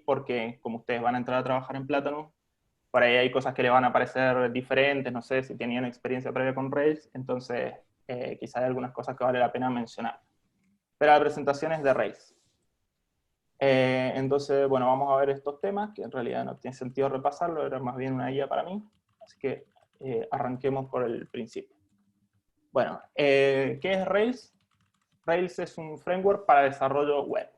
porque como ustedes van a entrar a trabajar en Platanus, por ahí hay cosas que le van a parecer diferentes, no sé si tenían experiencia previa con Rails, entonces quizá hay algunas cosas que vale la pena mencionar. Pero la presentación es de Rails. Entonces, bueno, vamos a ver estos temas, que en realidad no tiene sentido repasarlo, era más bien una guía para mí, así que arranquemos por el principio. Bueno, ¿qué es Rails? Rails es un framework para desarrollo web.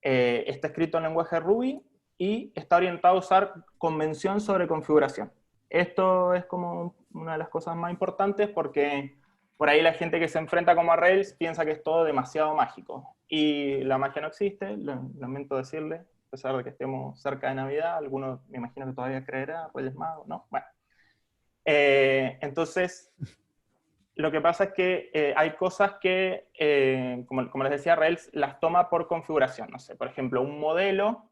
Está escrito en lenguaje Ruby y está orientado a usar convención sobre configuración. Esto es como una de las cosas más importantes porque por ahí la gente que se enfrenta como a Rails piensa que es todo demasiado mágico. Y la magia no existe, lamento decirle, a pesar de que estemos cerca de Navidad, algunos me imagino que todavía creerá, Reyes Magos, ¿no? Bueno. Entonces, lo que pasa es que hay cosas que, como les decía, Rails las toma por configuración. No sé, por ejemplo, un modelo,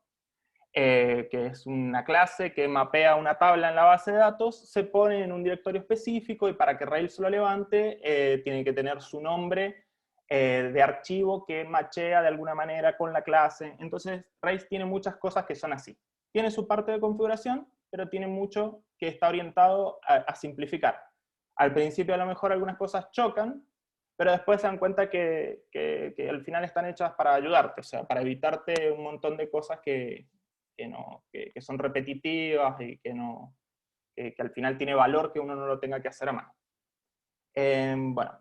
que es una clase que mapea una tabla en la base de datos, se pone en un directorio específico y para que Rails lo levante, tiene que tener su nombre de archivo que machea de alguna manera con la clase. Entonces, Rails tiene muchas cosas que son así. Tiene su parte de configuración, pero tiene mucho que está orientado a simplificar. Al principio a lo mejor algunas cosas chocan, pero después se dan cuenta que al final están hechas para ayudarte, o sea, para evitarte un montón de cosas que son repetitivas y que al final tiene valor que uno no lo tenga que hacer a mano. Bueno,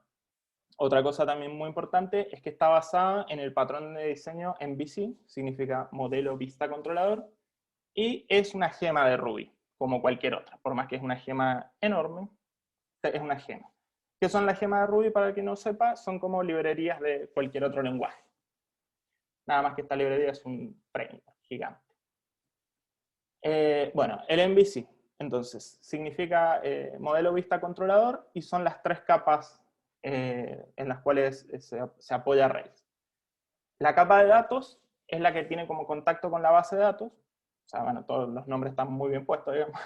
otra cosa también muy importante es que está basada en el patrón de diseño MVC, significa modelo vista controlador, y es una gema de Ruby, como cualquier otra, por más que es una gema enorme, es una gema. ¿Qué son las gemas de Ruby? Para el que no sepa, son como librerías de cualquier otro lenguaje. Nada más que esta librería es un framework gigante. Bueno, el MVC, entonces, significa modelo vista controlador y son las tres capas en las cuales se apoya Rails. La capa de datos es la que tiene como contacto con la base de datos, o sea, bueno, todos los nombres están muy bien puestos, digamos.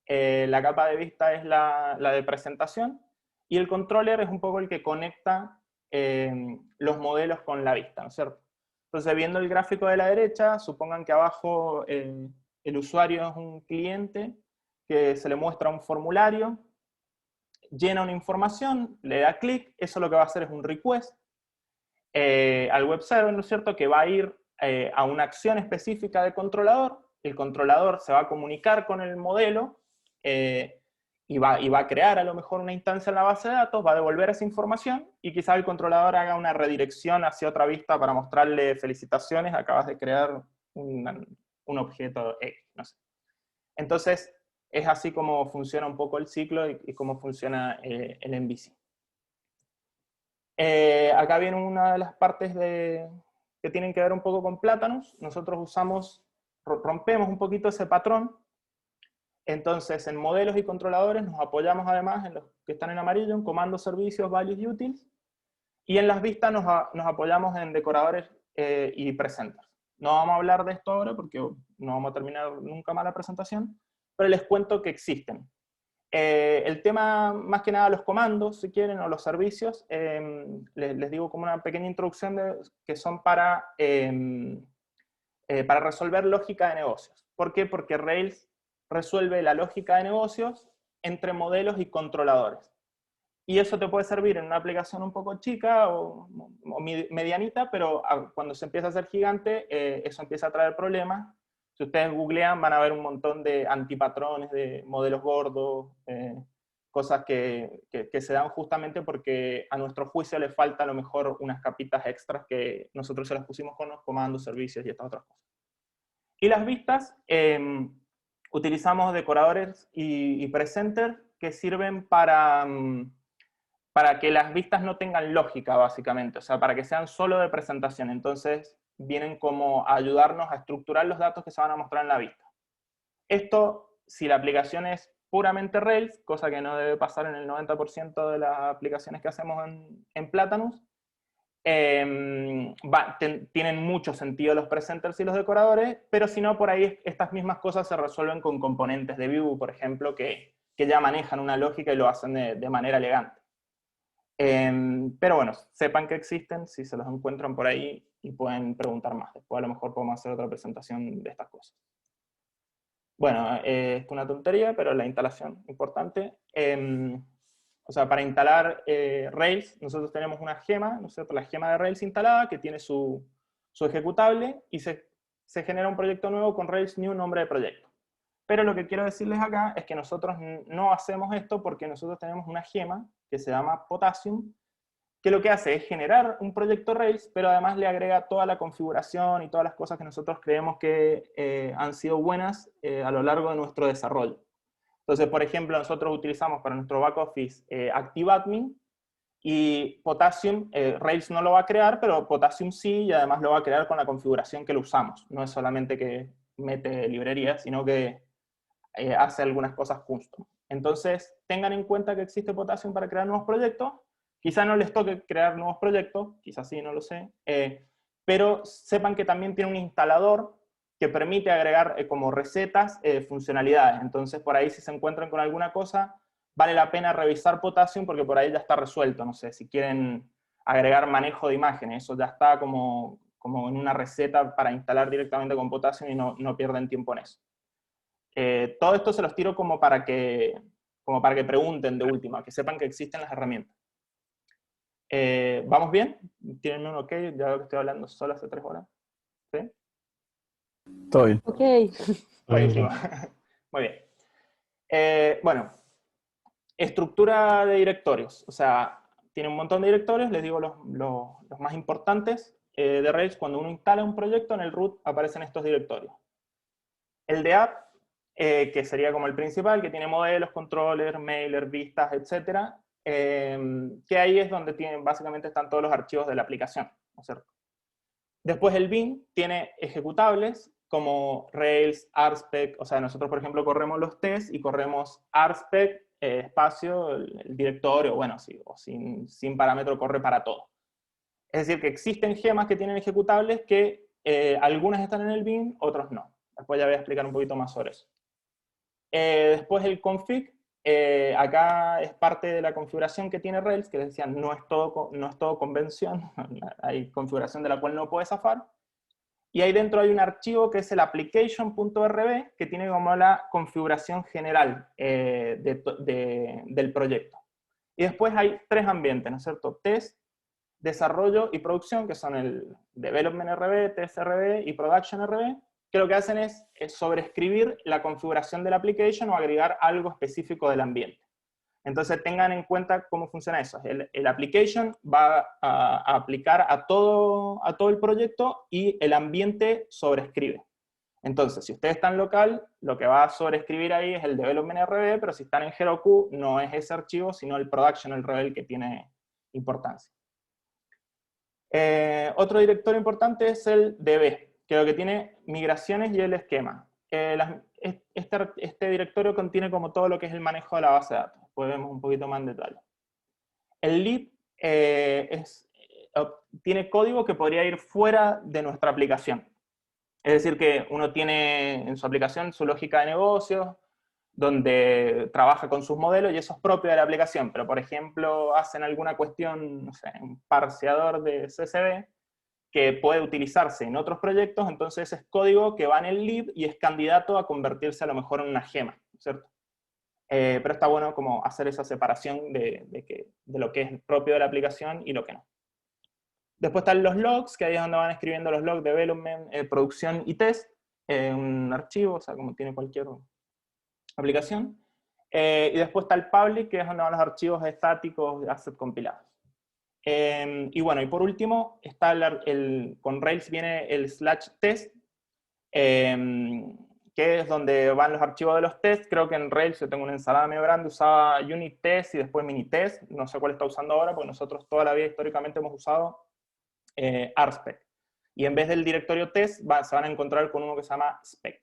La capa de vista es la de presentación y el controller es un poco el que conecta los modelos con la vista, ¿no es cierto? Entonces, viendo el gráfico de la derecha, supongan que abajo el usuario es un cliente que se le muestra un formulario, llena una información, le da clic, eso lo que va a hacer es un request al web server, ¿no es cierto?, que va a ir a una acción específica del controlador, el controlador se va a comunicar con el modelo y va a crear a lo mejor una instancia en la base de datos, va a devolver esa información y quizá el controlador haga una redirección hacia otra vista para mostrarle felicitaciones, acabas de crear un objeto X, no sé. Entonces, es así como funciona un poco el ciclo y cómo funciona el MVC. Acá viene una de las partes que tienen que ver un poco con Platanus. Nosotros rompemos un poquito ese patrón. Entonces, en modelos y controladores nos apoyamos además en los que están en amarillo, en comandos, servicios, values y utils. Y en las vistas nos apoyamos en decoradores y presenters. No vamos a hablar de esto ahora porque no vamos a terminar nunca más la presentación, pero les cuento que existen. El tema, más que nada, los comandos, si quieren, o los servicios, les digo como una pequeña introducción que son para resolver lógica de negocios. ¿Por qué? Porque Rails resuelve la lógica de negocios entre modelos y controladores. Y eso te puede servir en una aplicación un poco chica o medianita, pero cuando se empieza a hacer gigante, eso empieza a traer problemas. Si ustedes googlean, van a ver un montón de antipatrones, de modelos gordos, cosas que se dan justamente porque a nuestro juicio le falta a lo mejor unas capitas extras que nosotros se las pusimos con los comandos, servicios y estas otras cosas. Y las vistas, utilizamos decoradores y presenter que sirven para que las vistas no tengan lógica, básicamente, o sea, para que sean solo de presentación. Entonces, vienen como a ayudarnos a estructurar los datos que se van a mostrar en la vista. Esto, si la aplicación es puramente Rails, cosa que no debe pasar en el 90% de las aplicaciones que hacemos en Platanus, tienen mucho sentido los presenters y los decoradores, pero si no, por ahí estas mismas cosas se resuelven con componentes de Vue, por ejemplo, que ya manejan una lógica y lo hacen de manera elegante. Pero bueno, sepan que existen, si se los encuentran por ahí y pueden preguntar más. Después a lo mejor podemos hacer otra presentación de estas cosas. Bueno, esto es una tontería, pero la instalación, importante. O sea, para instalar Rails, nosotros tenemos una gema, ¿no es cierto? La gema de Rails instalada, que tiene su ejecutable, y se genera un proyecto nuevo con Rails New nombre de proyecto. Pero lo que quiero decirles acá es que nosotros no hacemos esto porque nosotros tenemos una gema que se llama Potassium, que lo que hace es generar un proyecto Rails, pero además le agrega toda la configuración y todas las cosas que nosotros creemos que han sido buenas a lo largo de nuestro desarrollo. Entonces, por ejemplo, nosotros utilizamos para nuestro back office ActiveAdmin, y Potassium, Rails no lo va a crear, pero Potassium sí, y además lo va a crear con la configuración que lo usamos. No es solamente que mete librerías, sino que hace algunas cosas custom. Entonces, tengan en cuenta que existe Potassium para crear nuevos proyectos. Quizá no les toque crear nuevos proyectos, quizás sí, no lo sé. Pero sepan que también tiene un instalador que permite agregar como recetas funcionalidades. Entonces, por ahí si se encuentran con alguna cosa, vale la pena revisar Potassium porque por ahí ya está resuelto. No sé, si quieren agregar manejo de imágenes, eso ya está como en una receta para instalar directamente con Potassium y no pierden tiempo en eso. Todo esto se los tiro como para que pregunten de última, que sepan que existen las herramientas. ¿Vamos bien? ¿Tienen un ok? Ya veo que estoy hablando solo hace 3 horas. ¿Sí? Todo bien. Ok. Buenísimo. Muy bien. Bueno, estructura de directorios. O sea, tiene un montón de directorios, les digo los más importantes. De Rails, cuando uno instala un proyecto, en el root aparecen estos directorios. El de app, que sería como el principal, que tiene modelos, controller, mailer, vistas, etc. Que ahí es donde básicamente están todos los archivos de la aplicación, ¿no es cierto? Después el bin tiene ejecutables como Rails, RSpec, o sea, nosotros por ejemplo corremos los tests y corremos RSpec, espacio, el directorio, bueno, sí, o sin parámetro corre para todo. Es decir, que existen gemas que tienen ejecutables que algunas están en el bin, otros no. Después ya voy a explicar un poquito más sobre eso. Después el config, acá es parte de la configuración que tiene Rails, que les decía, no es todo convención, hay configuración de la cual no puede zafar. Y ahí dentro hay un archivo que es el application.rb, que tiene como la configuración general del proyecto. Y después hay 3 ambientes, ¿no es cierto? Test, desarrollo y producción, que son el Development RB, Test RB y Production RB, que lo que hacen es sobreescribir la configuración del application o agregar algo específico del ambiente. Entonces tengan en cuenta cómo funciona eso. El application va a aplicar a todo el proyecto y el ambiente sobreescribe. Entonces, si ustedes están local, lo que va a sobreescribir ahí es el development RB, pero si están en Heroku, no es ese archivo, sino el production RB el que tiene importancia. Otro directorio importante es el DB, que lo que tiene migraciones y el esquema. Este directorio contiene como todo lo que es el manejo de la base de datos. Después vemos un poquito más en detalle. El lib tiene código que podría ir fuera de nuestra aplicación. Es decir, que uno tiene en su aplicación su lógica de negocios, donde trabaja con sus modelos y eso es propio de la aplicación, pero por ejemplo hacen alguna cuestión, no sé, un parseador de CSV que puede utilizarse en otros proyectos, entonces es código que va en el lib y es candidato a convertirse a lo mejor en una gema, ¿cierto? Pero está bueno como hacer esa separación de lo que es propio de la aplicación y lo que no. Después están los logs, que ahí es donde van escribiendo los logs de development, producción y test, un archivo, o sea, como tiene cualquier aplicación. Y después está el public, que es donde van los archivos estáticos de asset compilados. Y bueno, y por último, está con Rails viene el /test, que es donde van los archivos de los tests. Creo que en Rails yo tengo una ensalada medio grande, usaba unit test y después mini test. No sé cuál está usando ahora, porque nosotros toda la vida históricamente hemos usado RSpec. Y en vez del directorio test, se van a encontrar con uno que se llama spec.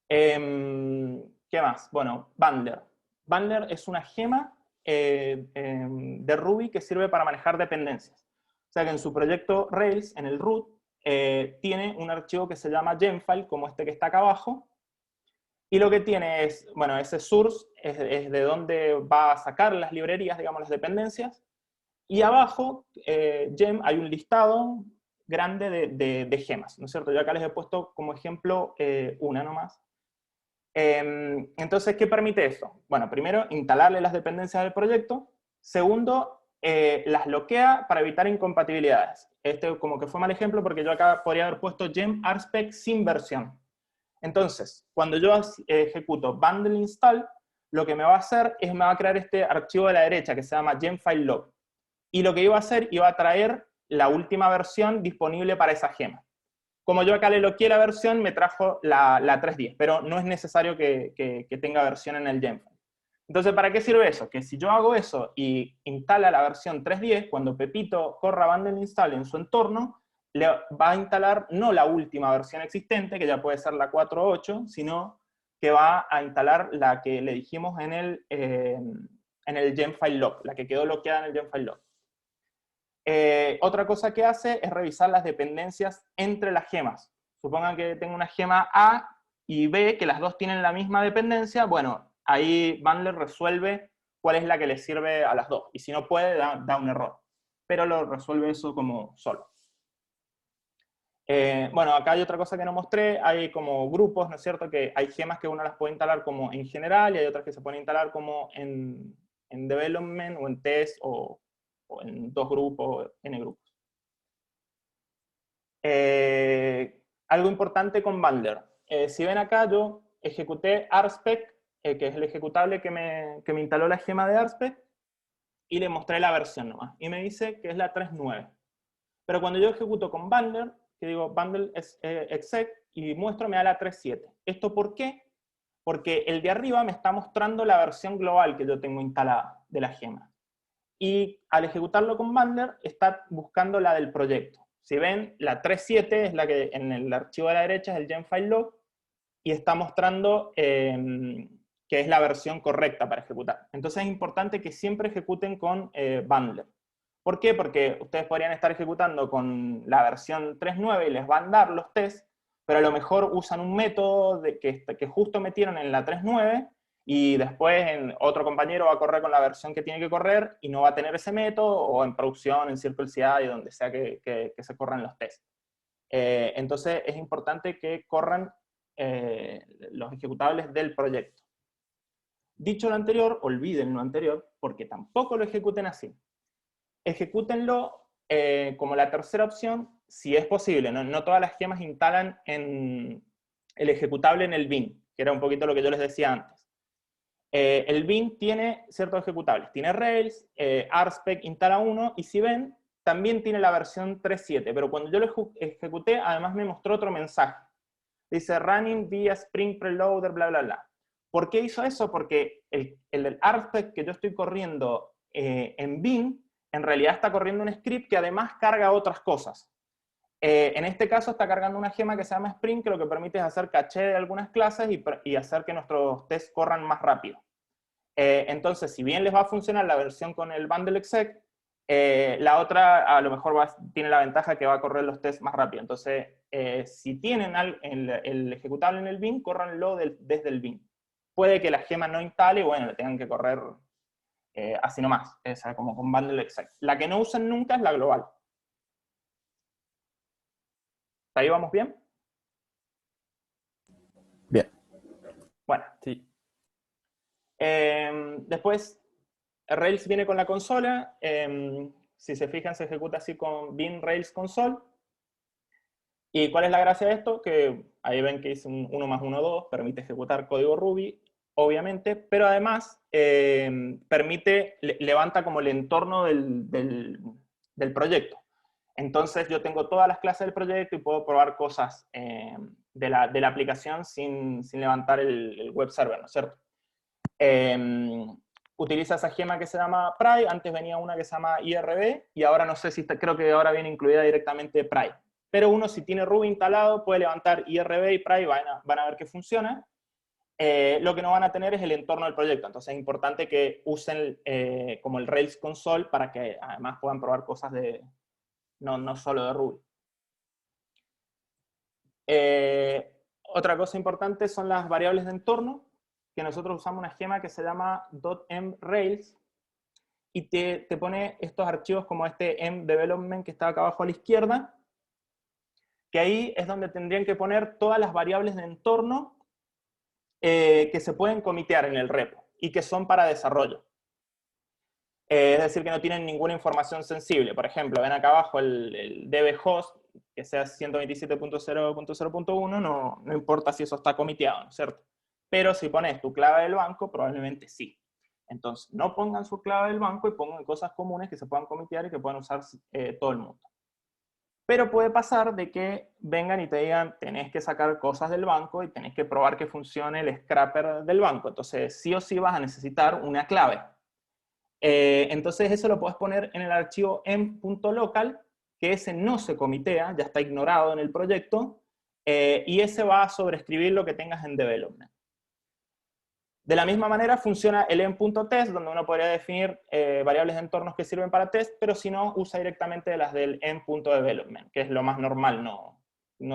¿Qué más? Bueno, Bundler. Bundler es una gema de Ruby que sirve para manejar dependencias. O sea que en su proyecto Rails, en el root, tiene un archivo que se llama Gemfile, como este que está acá abajo, Y lo que tiene es, bueno, ese source es de donde va a sacar las librerías, digamos, las dependencias. Y abajo, gem, hay un listado grande de gemas, ¿no es cierto? Yo acá les he puesto como ejemplo una nomás. Entonces, ¿qué permite eso? Bueno, primero, instalarle las dependencias del proyecto. Segundo, las bloquea para evitar incompatibilidades. Este como que fue mal ejemplo porque yo acá podría haber puesto gem rspec sin versión. Entonces, cuando yo ejecuto bundle install, lo que me va a hacer es me va a crear este archivo de la derecha que se llama gemfilelog. Y lo que iba a hacer, iba a traer la última versión disponible para esa gema. Como yo acá le loqueé la versión, me trajo la 3.10, pero no es necesario que tenga versión en el gemfile. Entonces, ¿para qué sirve eso? Que si yo hago eso y instala la versión 3.10, cuando Pepito corra bundle install en su entorno, le va a instalar no la última versión existente, que ya puede ser la 4.8, sino que va a instalar la que le dijimos en el gemfile log, la que quedó bloqueada en el gemfile log. Otra cosa que hace es revisar las dependencias entre las gemas. Supongan que tengo una gema A y B, que las dos tienen la misma dependencia, bueno, ahí Bundler resuelve cuál es la que le sirve a las dos. Y si no puede, da un error. Pero lo resuelve eso como solo. Bueno, acá hay otra cosa que no mostré. Hay como grupos, ¿no es cierto? Que hay gemas que uno las puede instalar como en general y hay otras que se pueden instalar como en development o en test o en dos grupos, n grupos. Algo importante con Bundler. Si ven acá, yo ejecuté rspec, que es el ejecutable que me instaló la gema de rspec, y le mostré la versión nomás. Y me dice que es la 3.9. Pero cuando yo ejecuto con Bundler, que digo bundle exec, y muestro, me da la 3.7. ¿Esto por qué? Porque el de arriba me está mostrando la versión global que yo tengo instalada de la gema. Y al ejecutarlo con Bundler, está buscando la del proyecto. Si ven, la 3.7 es la que en el archivo de la derecha es el gemfilelog y está mostrando que es la versión correcta para ejecutar. Entonces es importante que siempre ejecuten con Bundler. ¿Por qué? Porque ustedes podrían estar ejecutando con la versión 3.9 y les van a dar los tests, pero a lo mejor usan un método que justo metieron en la 3.9 y después otro compañero va a correr con la versión que tiene que correr y no va a tener ese método, o en producción, en Circle CI, donde sea que se corran los tests. Entonces es importante que corran los ejecutables del proyecto. Dicho lo anterior, olviden lo anterior, porque tampoco lo ejecuten así. Ejecútenlo como la tercera opción, si es posible. No todas las gemas instalan en el ejecutable en el bin, que era un poquito lo que yo les decía antes. El bin tiene ciertos ejecutables. Tiene Rails, rspec instala uno, y si ven, también tiene la versión 3.7, pero cuando yo lo ejecuté, además me mostró otro mensaje. Dice running via Spring Preloader, bla, bla, bla. ¿Por qué hizo eso? Porque el rspec que yo estoy corriendo en bin, en realidad está corriendo un script que además carga otras cosas. En este caso está cargando una gema que se llama Spring, que lo que permite es hacer caché de algunas clases y hacer que nuestros tests corran más rápido. Entonces, si bien les va a funcionar la versión con el bundle exec, la otra a lo mejor tiene la ventaja que va a correr los tests más rápido. Entonces, si tienen el ejecutable en el bin, córranlo desde el bin. Puede que la gema no instale y bueno, le tengan que correr así nomás, como con bundle exec. La que no usan nunca es la global. ¿Hasta ahí vamos bien? Bien. Bueno. Sí. Después, Rails viene con la consola. Si se fijan, se ejecuta así con bin Rails console. ¿Y cuál es la gracia de esto? Que ahí ven que es un 1 más 1, 2, permite ejecutar código Ruby, obviamente, pero además levanta como el entorno del proyecto. Entonces yo tengo todas las clases del proyecto y puedo probar cosas de la aplicación sin levantar el web server, ¿no es cierto? Utiliza esa gema que se llama Pry, antes venía una que se llama IRB, y ahora no sé si creo que ahora viene incluida directamente Pry. Pero uno, si tiene Ruby instalado, puede levantar IRB y Pry, van a ver que funciona. Lo que no van a tener es el entorno del proyecto, entonces es importante que usen como el Rails Console para que además puedan probar cosas no solo de Ruby. Otra cosa importante son las variables de entorno, que nosotros usamos una esquema que se llama .mrails, y te pone estos archivos como este mdevelopment que está acá abajo a la izquierda, que ahí es donde tendrían que poner todas las variables de entorno que se pueden comitear en el repo y que son para desarrollo. Es decir, que no tienen ninguna información sensible. Por ejemplo, ven acá abajo el dbhost, que sea 127.0.0.1, no importa si eso está comiteado, ¿no es cierto? Pero si pones tu clave del banco, probablemente sí. Entonces, no pongan su clave del banco y pongan cosas comunes que se puedan comitear y que puedan usar todo el mundo. Pero puede pasar de que vengan y te digan, tenés que sacar cosas del banco y tenés que probar que funcione el scrapper del banco. Entonces, sí o sí vas a necesitar una clave. Entonces, eso lo puedes poner en el archivo m.local, que ese no se comitea, ya está ignorado en el proyecto, y ese va a sobreescribir lo que tengas en development. De la misma manera funciona el m.test, donde uno podría definir variables de entornos que sirven para test, pero si no, usa directamente las del m.development, que es lo más normal. No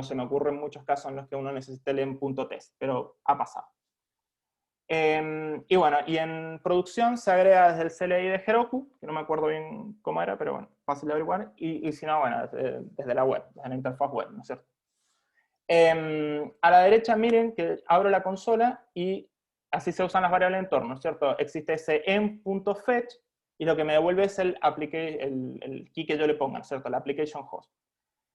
se me ocurren muchos casos en los que uno necesite el m.test, pero ha pasado. Y bueno, y en producción se agrega desde el CLI de Heroku, que no me acuerdo bien cómo era, pero bueno, fácil de averiguar, y si no, bueno, desde la web, desde la interfaz web, ¿no es cierto? A la derecha miren que abro la consola y así se usan las variables de entorno, ¿cierto? Existe ese m.fetch y lo que me devuelve es el key que yo le ponga, ¿cierto? La application host.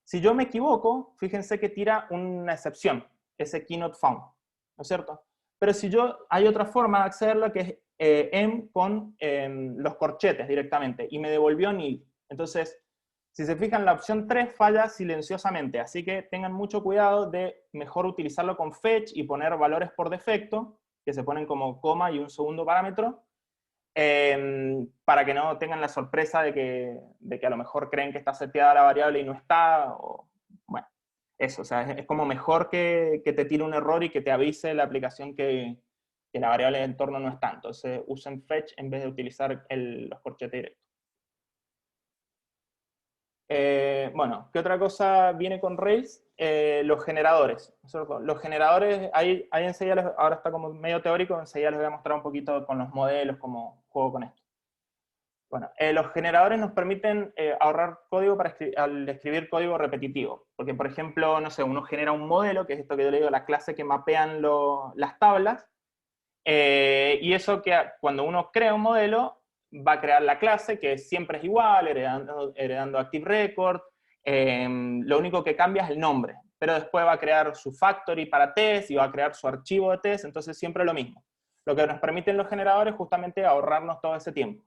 Si yo me equivoco, fíjense que tira una excepción, ese key not found, ¿no es cierto? Pero si hay otra forma de accederlo que es m con los corchetes directamente y me devolvió nil. Entonces, si se fijan, la opción 3 falla silenciosamente, así que tengan mucho cuidado de mejor utilizarlo con fetch y poner valores por defecto, que se ponen como coma y un segundo parámetro, para que no tengan la sorpresa de que a lo mejor creen que está seteada la variable y no está, o, bueno, eso, o sea, es como mejor que te tire un error y que te avise la aplicación que la variable de entorno no está. Entonces usen fetch en vez de utilizar los corchetes directos. Bueno, ¿qué otra cosa viene con Rails? Los generadores, ¿cierto? Los generadores, ahí enseguida, ahora está como medio teórico, enseguida les voy a mostrar un poquito con los modelos, cómo juego con esto. Bueno, los generadores nos permiten ahorrar código al escribir código repetitivo. Porque, por ejemplo, no sé, uno genera un modelo, que es esto que yo le digo, la clase que mapean las tablas, y eso que cuando uno crea un modelo, va a crear la clase, que siempre es igual, heredando Active Record. Lo único que cambia es el nombre, pero después va a crear su factory para test y va a crear su archivo de test, entonces siempre lo mismo. Lo que nos permiten los generadores es justamente ahorrarnos todo ese tiempo.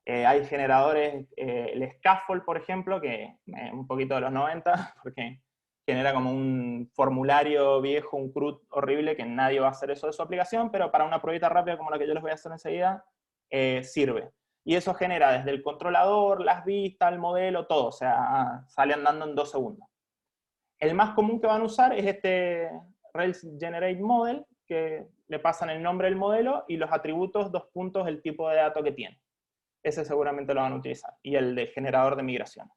Hay generadores, el Scaffold, por ejemplo, que es un poquito de los 90, porque genera como un formulario viejo, un CRUD horrible, que nadie va a hacer eso de su aplicación, pero para una pruebita rápida como la que yo les voy a hacer enseguida, sirve. Y eso genera desde el controlador, las vistas, el modelo, todo, o sea, sale andando en 2 segundos. El más común que van a usar es este Rails Generate Model, que le pasan el nombre del modelo y los atributos, 2 puntos, el tipo de dato que tiene. Ese seguramente lo van a utilizar. Y el de generador de migración.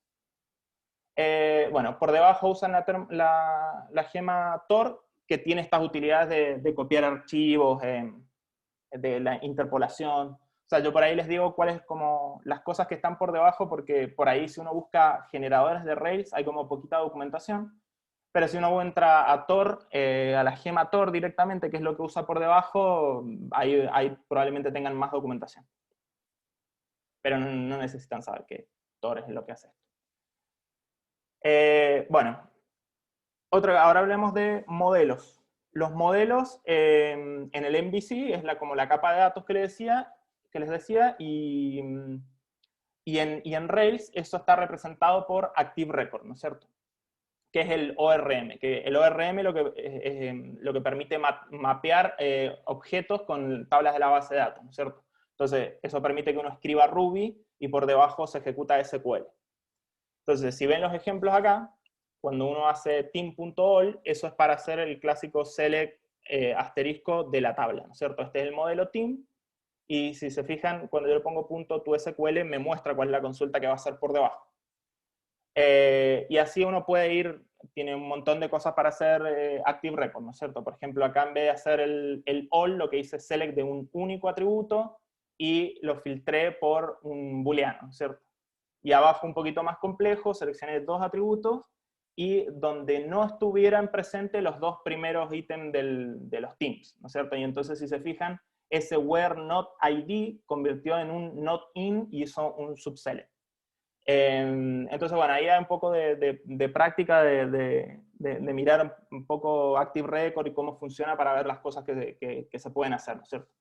Bueno, por debajo usan la gema Tor, que tiene estas utilidades de copiar archivos, de la interpolación. O sea, yo por ahí les digo cuáles como las cosas que están por debajo, porque por ahí si uno busca generadores de Rails hay como poquita documentación. Pero si uno entra a Tor, a la gema Tor directamente, que es lo que usa por debajo, ahí probablemente tengan más documentación. Pero no necesitan saber que Tor es lo que hace esto. Bueno, ahora hablemos de modelos. Los modelos en el MVC es como la capa de datos que les decía, y en Rails eso está representado por Active Record, ¿no es cierto? Que es el ORM, que el ORM lo que permite mapear objetos con tablas de la base de datos, ¿no es cierto? Entonces, eso permite que uno escriba Ruby y por debajo se ejecuta SQL. Entonces, si ven los ejemplos acá, cuando uno hace team.all, eso es para hacer el clásico select asterisco de la tabla, ¿no es cierto? Este es el modelo team, y si se fijan, cuando yo le pongo .toSQL, me muestra cuál es la consulta que va a hacer por debajo. Y así uno puede ir, tiene un montón de cosas para hacer Active Record, ¿no es cierto? Por ejemplo, acá en vez de hacer el all, lo que hice es select de un único atributo y lo filtré por un booleano, ¿cierto? Y abajo un poquito más complejo, seleccioné dos atributos y donde no estuvieran presentes los dos primeros ítems de los teams, ¿no es cierto? Y entonces, si se fijan, ese where not id convirtió en un not in y hizo un subselect. Entonces, bueno, ahí hay un poco de práctica de mirar un poco Active Record y cómo funciona para ver las cosas que se pueden hacer, ¿no es cierto?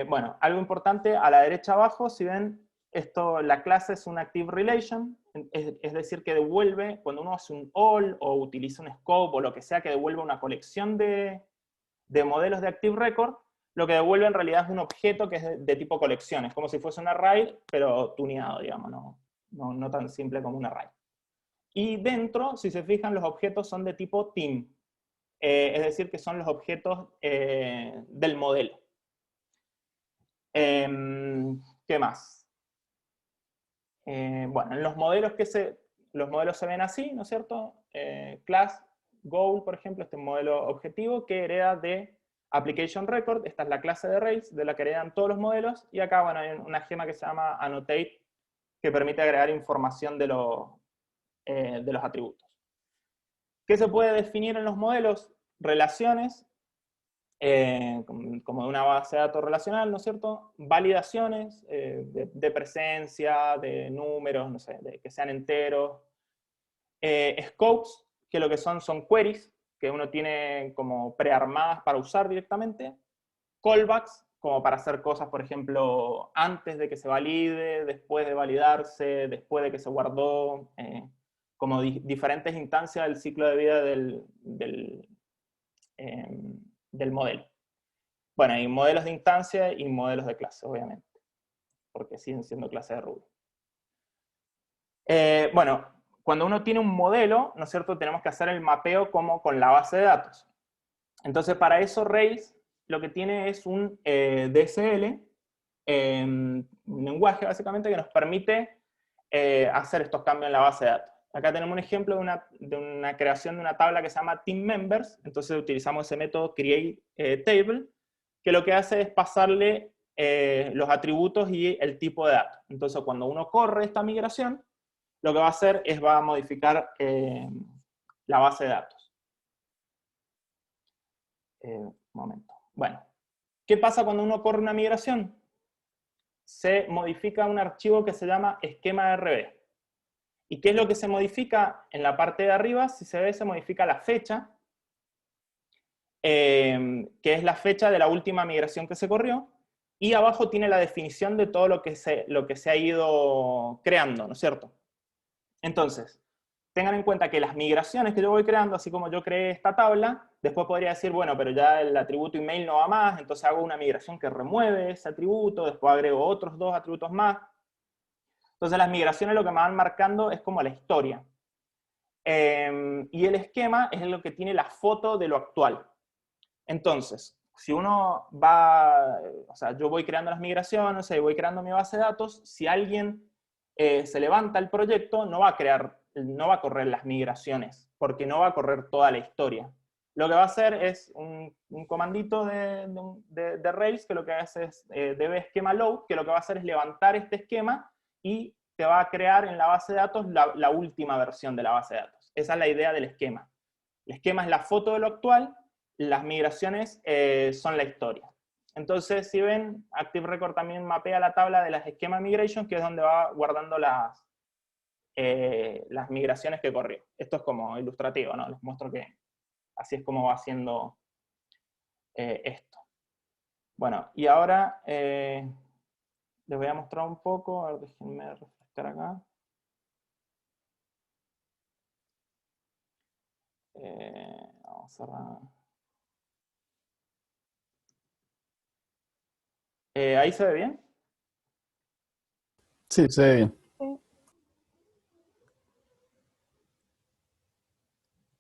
Bueno, algo importante, a la derecha abajo, si ven, esto, la clase es un Active Relation, es decir, que devuelve, cuando uno hace un all o utiliza un scope o lo que sea, que devuelve una colección de modelos de Active Record, lo que devuelve en realidad es un objeto que es de tipo colección, es como si fuese un array, pero tuneado, digamos, no tan simple como un array. Y dentro, si se fijan, los objetos son de tipo team, es decir, que son los objetos del modelo. ¿Qué más? Bueno, en los modelos los modelos se ven así, ¿no es cierto? Class, goal, por ejemplo, este modelo objetivo que hereda de application record, esta es la clase de Rails de la que heredan todos los modelos, y acá, bueno, hay una gema que se llama annotate que permite agregar información de los atributos. ¿Qué se puede definir en los modelos? Relaciones, como de una base de datos relacional, ¿no es cierto? Validaciones de presencia, de números, no sé, de que sean enteros. Scopes, que lo que son queries, que uno tiene como prearmadas para usar directamente. Callbacks, como para hacer cosas, por ejemplo, antes de que se valide, después de validarse, después de que se guardó, como diferentes instancias del ciclo de vida del modelo. Bueno, hay modelos de instancia y modelos de clase, obviamente, porque siguen siendo clases de Ruby. Bueno, cuando uno tiene un modelo, ¿no es cierto?, tenemos que hacer el mapeo como con la base de datos. Entonces, para eso Rails lo que tiene es un DSL, un lenguaje básicamente que nos permite hacer estos cambios en la base de datos. Acá tenemos un ejemplo de una creación de una tabla que se llama Team Members, entonces utilizamos ese método create table, que lo que hace es pasarle los atributos y el tipo de datos. Entonces, cuando uno corre esta migración, lo que va a hacer es va a modificar la base de datos. Un momento. Bueno, ¿qué pasa cuando uno corre una migración? Se modifica un archivo que se llama esquema RB. ¿Y qué es lo que se modifica? En la parte de arriba, si se ve, se modifica la fecha, que es la fecha de la última migración que se corrió, y abajo tiene la definición de todo lo que se ha ido creando, ¿no es cierto? Entonces, tengan en cuenta que las migraciones que yo voy creando, así como yo creé esta tabla, después podría decir, bueno, pero ya el atributo email no va más, entonces hago una migración que remueve ese atributo, después agrego otros dos atributos más. Entonces las migraciones lo que me van marcando es como la historia. Y el esquema es lo que tiene la foto de lo actual. Entonces, si uno va, o sea, yo voy creando las migraciones, o sea, voy creando mi base de datos, si alguien se levanta el proyecto, no va a correr las migraciones, porque no va a correr toda la historia. Lo que va a hacer es un comandito de Rails que lo que hace es db esquema load, que lo que va a hacer es levantar este esquema y te va a crear en la base de datos la última versión de la base de datos. Esa es la idea del esquema. El esquema es la foto de lo actual, las migraciones son la historia. Entonces, si ven, Active Record también mapea la tabla de las esquema migration, que es donde va guardando las migraciones que corrió. Esto es como ilustrativo, ¿no? Les muestro que así es como va haciendo esto. Bueno, y ahora les voy a mostrar un poco, a ver, déjenme refrescar acá. Vamos a cerrar. ¿Ahí se ve bien? Sí, se ve bien.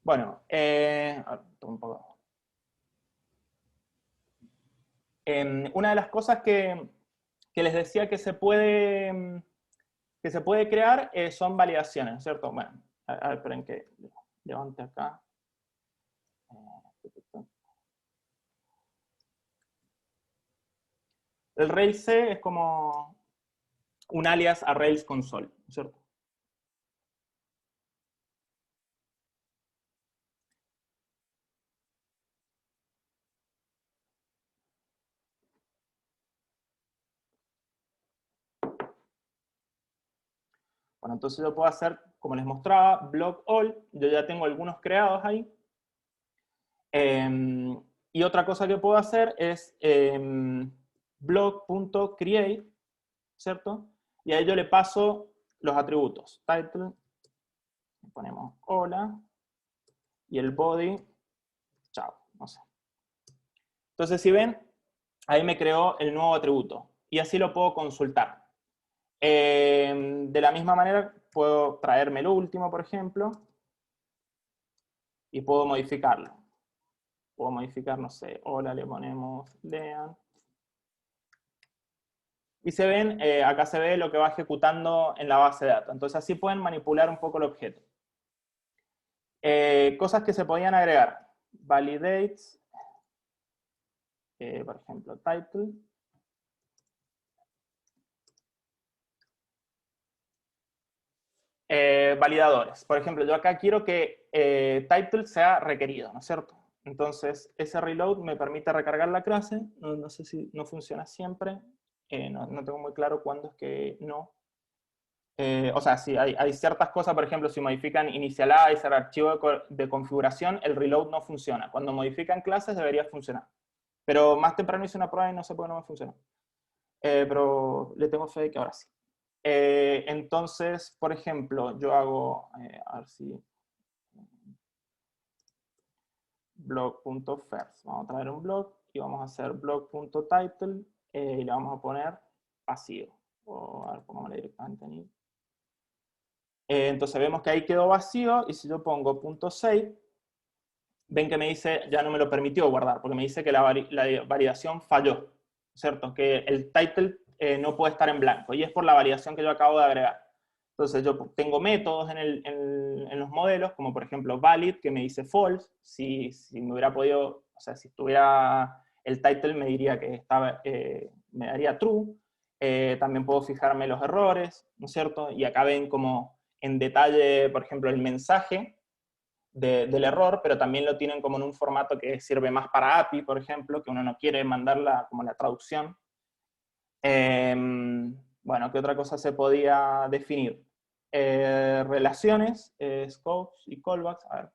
Bueno, un poco. Una de las cosas que les decía que se puede que se puede crear son validaciones, ¿cierto? Bueno, a ver, esperen que levante acá. El Rails C es como un alias a Rails console, ¿cierto? Bueno, entonces yo puedo hacer, como les mostraba, block all. Yo ya tengo algunos creados ahí. Y otra cosa que puedo hacer es block.create, ¿cierto? Y a ello le paso los atributos. Title, ponemos hola, y el body, chao, no sé. Entonces, si ven, ahí me creó el nuevo atributo. Y así lo puedo consultar. De la misma manera, puedo traerme el último, por ejemplo, y puedo modificarlo. Puedo modificar, no sé, hola, le ponemos lean. Y se ven, acá se ve lo que va ejecutando en la base de datos. Entonces así pueden manipular un poco el objeto. Cosas que se podían agregar. Validates, por ejemplo, title. Validadores. Por ejemplo, yo acá quiero que title sea requerido, ¿no es cierto? Entonces, ese reload me permite recargar la clase. No sé si no funciona siempre. No tengo muy claro cuándo es que no. O sea, sí, hay ciertas cosas, por ejemplo, si modifican initializer, archivo de configuración, el reload no funciona. Cuando modifican clases debería funcionar. Pero más temprano hice una prueba y no sé por qué no me funcionó. Pero le tengo fe de que ahora sí. Entonces, por ejemplo, yo hago, a ver si, blog.first. Vamos a traer un blog y vamos a hacer blog.title y le vamos a poner vacío. O a ver, pongámosle directamente en it. Entonces vemos que ahí quedó vacío y si yo pongo .save, ven que me dice, ya no me lo permitió guardar, porque me dice que la validación falló, ¿cierto? Que el title no puede estar en blanco y es por la validación que yo acabo de agregar. Entonces yo tengo métodos en los modelos, como por ejemplo valid, que me dice false. Si me hubiera podido, o sea, si estuviera el title me diría que estaba, me daría true. También puedo fijarme los errores, ¿no es cierto? Y acá ven como en detalle, por ejemplo, el mensaje del error, pero también lo tienen como en un formato que sirve más para API, por ejemplo, que uno no quiere mandarla como la traducción. Bueno, ¿qué otra cosa se podía definir? Relaciones, scopes y callbacks. A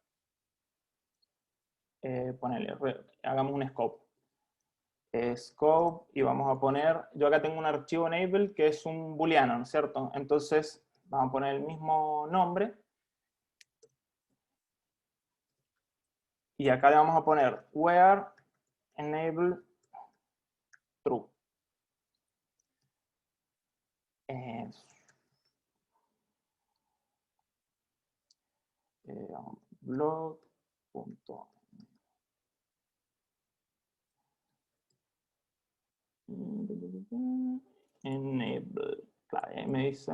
ver, hagamos un scope. Scope y vamos a poner, yo acá tengo un archivo enable que es un booleano, ¿no es cierto? Entonces vamos a poner el mismo nombre y acá le vamos a poner where enable true. Blog. Enable. Claro, me dice.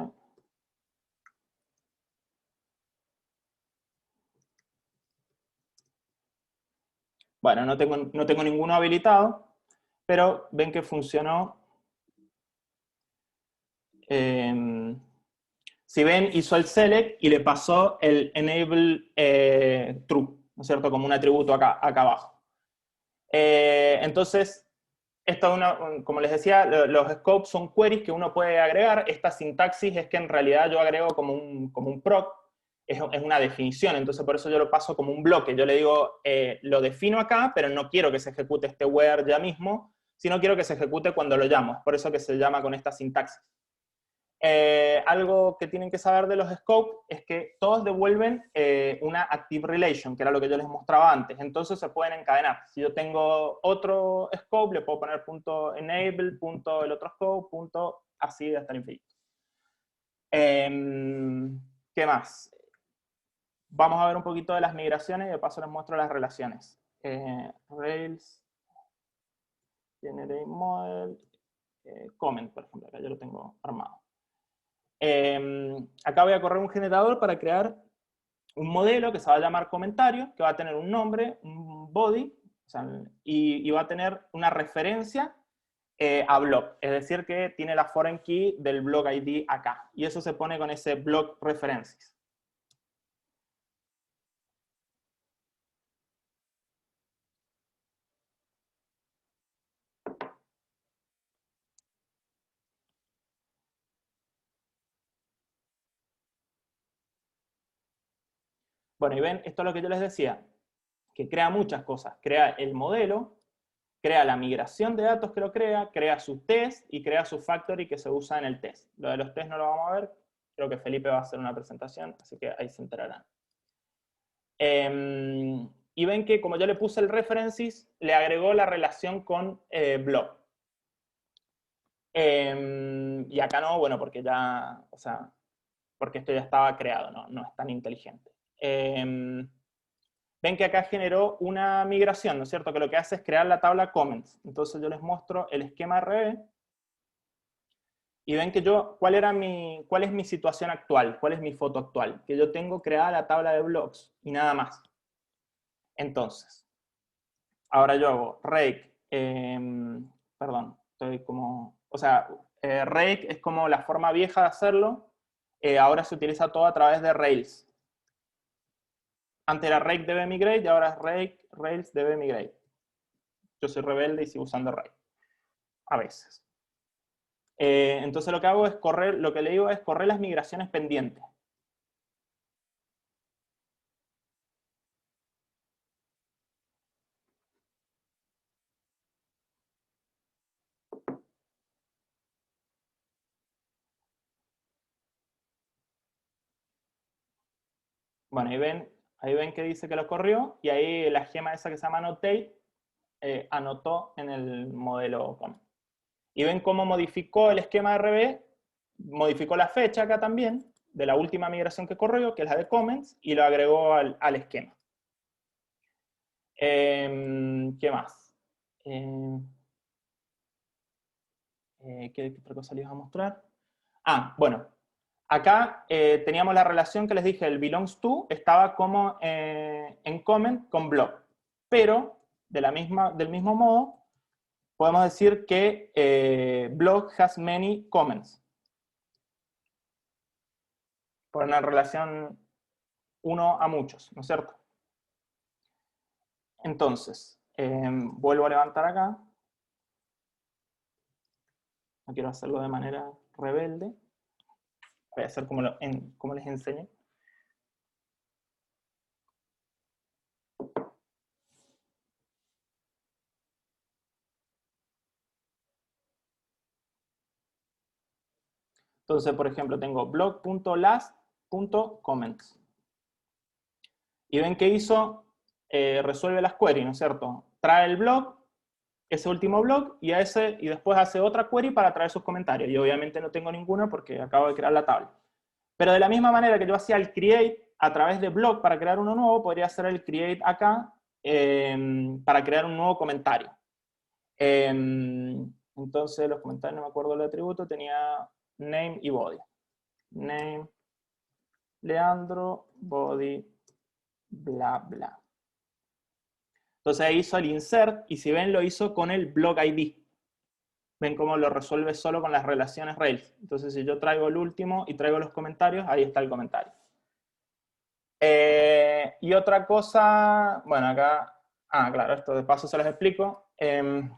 Bueno, no tengo ninguno habilitado, pero ven que funcionó. Si ven, hizo el select y le pasó el enable true, ¿no es cierto? Como un atributo acá abajo. Entonces, como les decía, los scopes son queries que uno puede agregar. Esta sintaxis es que en realidad yo agrego como un proc, es una definición, entonces por eso yo lo paso como un bloque. Yo le digo, lo defino acá, pero no quiero que se ejecute este where ya mismo, sino quiero que se ejecute cuando lo llamo. Es por eso que se llama con esta sintaxis. Algo que tienen que saber de los scopes es que todos devuelven una active relation, que era lo que yo les mostraba antes. Entonces se pueden encadenar. Si yo tengo otro scope, le puedo poner punto .enable, punto el otro scope, punto así hasta el infinito. ¿Qué más? Vamos a ver un poquito de las migraciones y de paso les muestro las relaciones. Rails, Generate Model, Comment, por ejemplo, acá yo lo tengo armado. Acá voy a correr un generador para crear un modelo que se va a llamar comentario, que va a tener un nombre, un body, o sea, y va a tener una referencia a blog, es decir, que tiene la foreign key del blog ID acá, y eso se pone con ese blog references. Bueno, y ven, esto es lo que yo les decía, que crea muchas cosas. Crea el modelo, crea la migración de datos que lo crea su test y crea su factory que se usa en el test. Lo de los test no lo vamos a ver, creo que Felipe va a hacer una presentación, así que ahí se enterarán. Y ven que como yo le puse el references, le agregó la relación con blog. Y acá no, bueno, porque ya, o sea, porque esto ya estaba creado, no es tan inteligente. Ven que acá generó una migración, ¿no es cierto? Que lo que hace es crear la tabla comments. Entonces yo les muestro el esquema RB y ven que ¿cuál es mi situación actual? ¿Cuál es mi foto actual? Que yo tengo creada la tabla de blogs y nada más. Entonces, ahora yo hago rake, perdón, estoy como, o sea, rake es como la forma vieja de hacerlo, ahora se utiliza todo a través de Rails. Antes era rake db migrate y ahora es rake Rails db migrate. Yo soy rebelde y sigo usando rake. A veces. Entonces lo que hago es correr, lo que le digo es correr las migraciones pendientes. Bueno, ahí ven que dice que lo corrió y ahí la gema esa que se llama annotate anotó en el modelo com. Y ven cómo modificó el esquema RB, modificó la fecha acá también, de la última migración que corrió, que es la de comments, y lo agregó al esquema. ¿Qué más? ¿Qué otra cosa les iba a mostrar? Ah, bueno, acá teníamos la relación que les dije, el belongs to estaba como en comment con blog, pero del mismo modo podemos decir que blog has many comments, por una relación uno a muchos, ¿no es cierto? Entonces, vuelvo a levantar acá. No quiero hacerlo de manera rebelde. Voy a hacer como les enseñé. Entonces, por ejemplo, tengo blog.last.comments. Y ven que hizo, resuelve las queries, ¿no es cierto? Trae el blog, ese último blog, y después hace otra query para traer sus comentarios. Y obviamente no tengo ninguna porque acabo de crear la tabla. Pero de la misma manera que yo hacía el create a través de blog para crear uno nuevo, podría hacer el create acá para crear un nuevo comentario. Entonces los comentarios, no me acuerdo el atributo, tenía name y body. Name, Leandro, body, bla, bla. Entonces ahí hizo el insert, y si ven lo hizo con el blog ID. Ven cómo lo resuelve solo con las relaciones Rails. Entonces si yo traigo el último y traigo los comentarios, ahí está el comentario. Y otra cosa, bueno, acá, claro, esto de paso se los explico. ¿Qué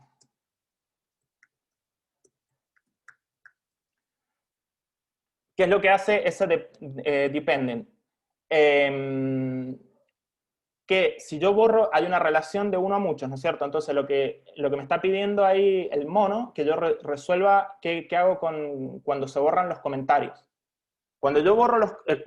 es lo que hace ese dependent? Que si yo borro, hay una relación de uno a muchos, ¿no es cierto? Entonces lo que me está pidiendo ahí el mono, que yo resuelva qué hago cuando se borran los comentarios. Cuando yo borro el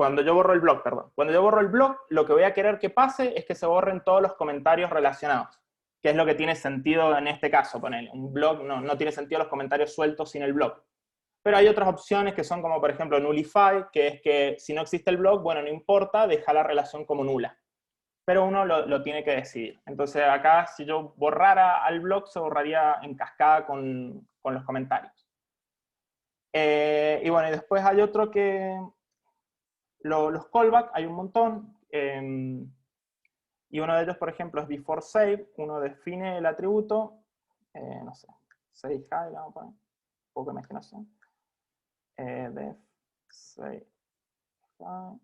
blog, perdón. Cuando yo borro el blog, lo que voy a querer que pase es que se borren todos los comentarios relacionados, que es lo que tiene sentido en este caso. Ponele, un blog no tiene sentido los comentarios sueltos sin el blog. Pero hay otras opciones que son como, por ejemplo, nullify, que es que si no existe el blog, bueno, no importa, deja la relación como nula. Pero uno lo tiene que decidir. Entonces acá, si yo borrara al blog, se borraría en cascada con los comentarios. Y bueno, y después hay otro que, los callback, hay un montón, y uno de ellos, por ejemplo, es before save. Uno define el atributo, no sé, save high, vamos a poner, un poco de imaginación, def save high,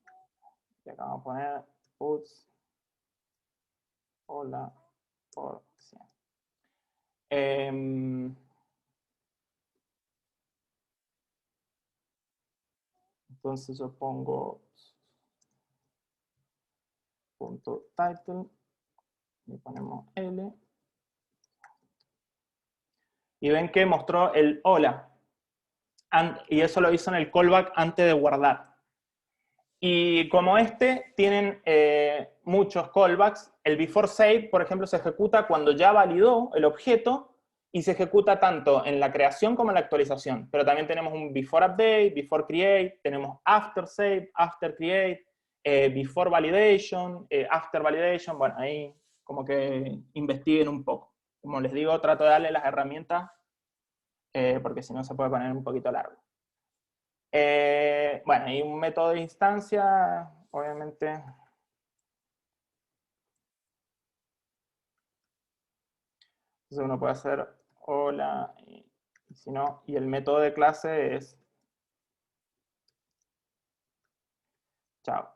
y acá vamos a poner puts hola por 100. Entonces yo pongo punto title, y ponemos L, y ven que mostró el hola, y eso lo hizo en el callback antes de guardar. Y como este, tienen muchos callbacks. El before save, por ejemplo, se ejecuta cuando ya validó el objeto, y se ejecuta tanto en la creación como en la actualización. Pero también tenemos un before update, before create, tenemos after save, after create, before validation, after validation. Bueno, ahí como que investiguen un poco. Como les digo, trato de darle las herramientas, porque si no se puede poner un poquito largo. Bueno, y un método de instancia, obviamente. Entonces uno puede hacer hola, y si no, y el método de clase es chao.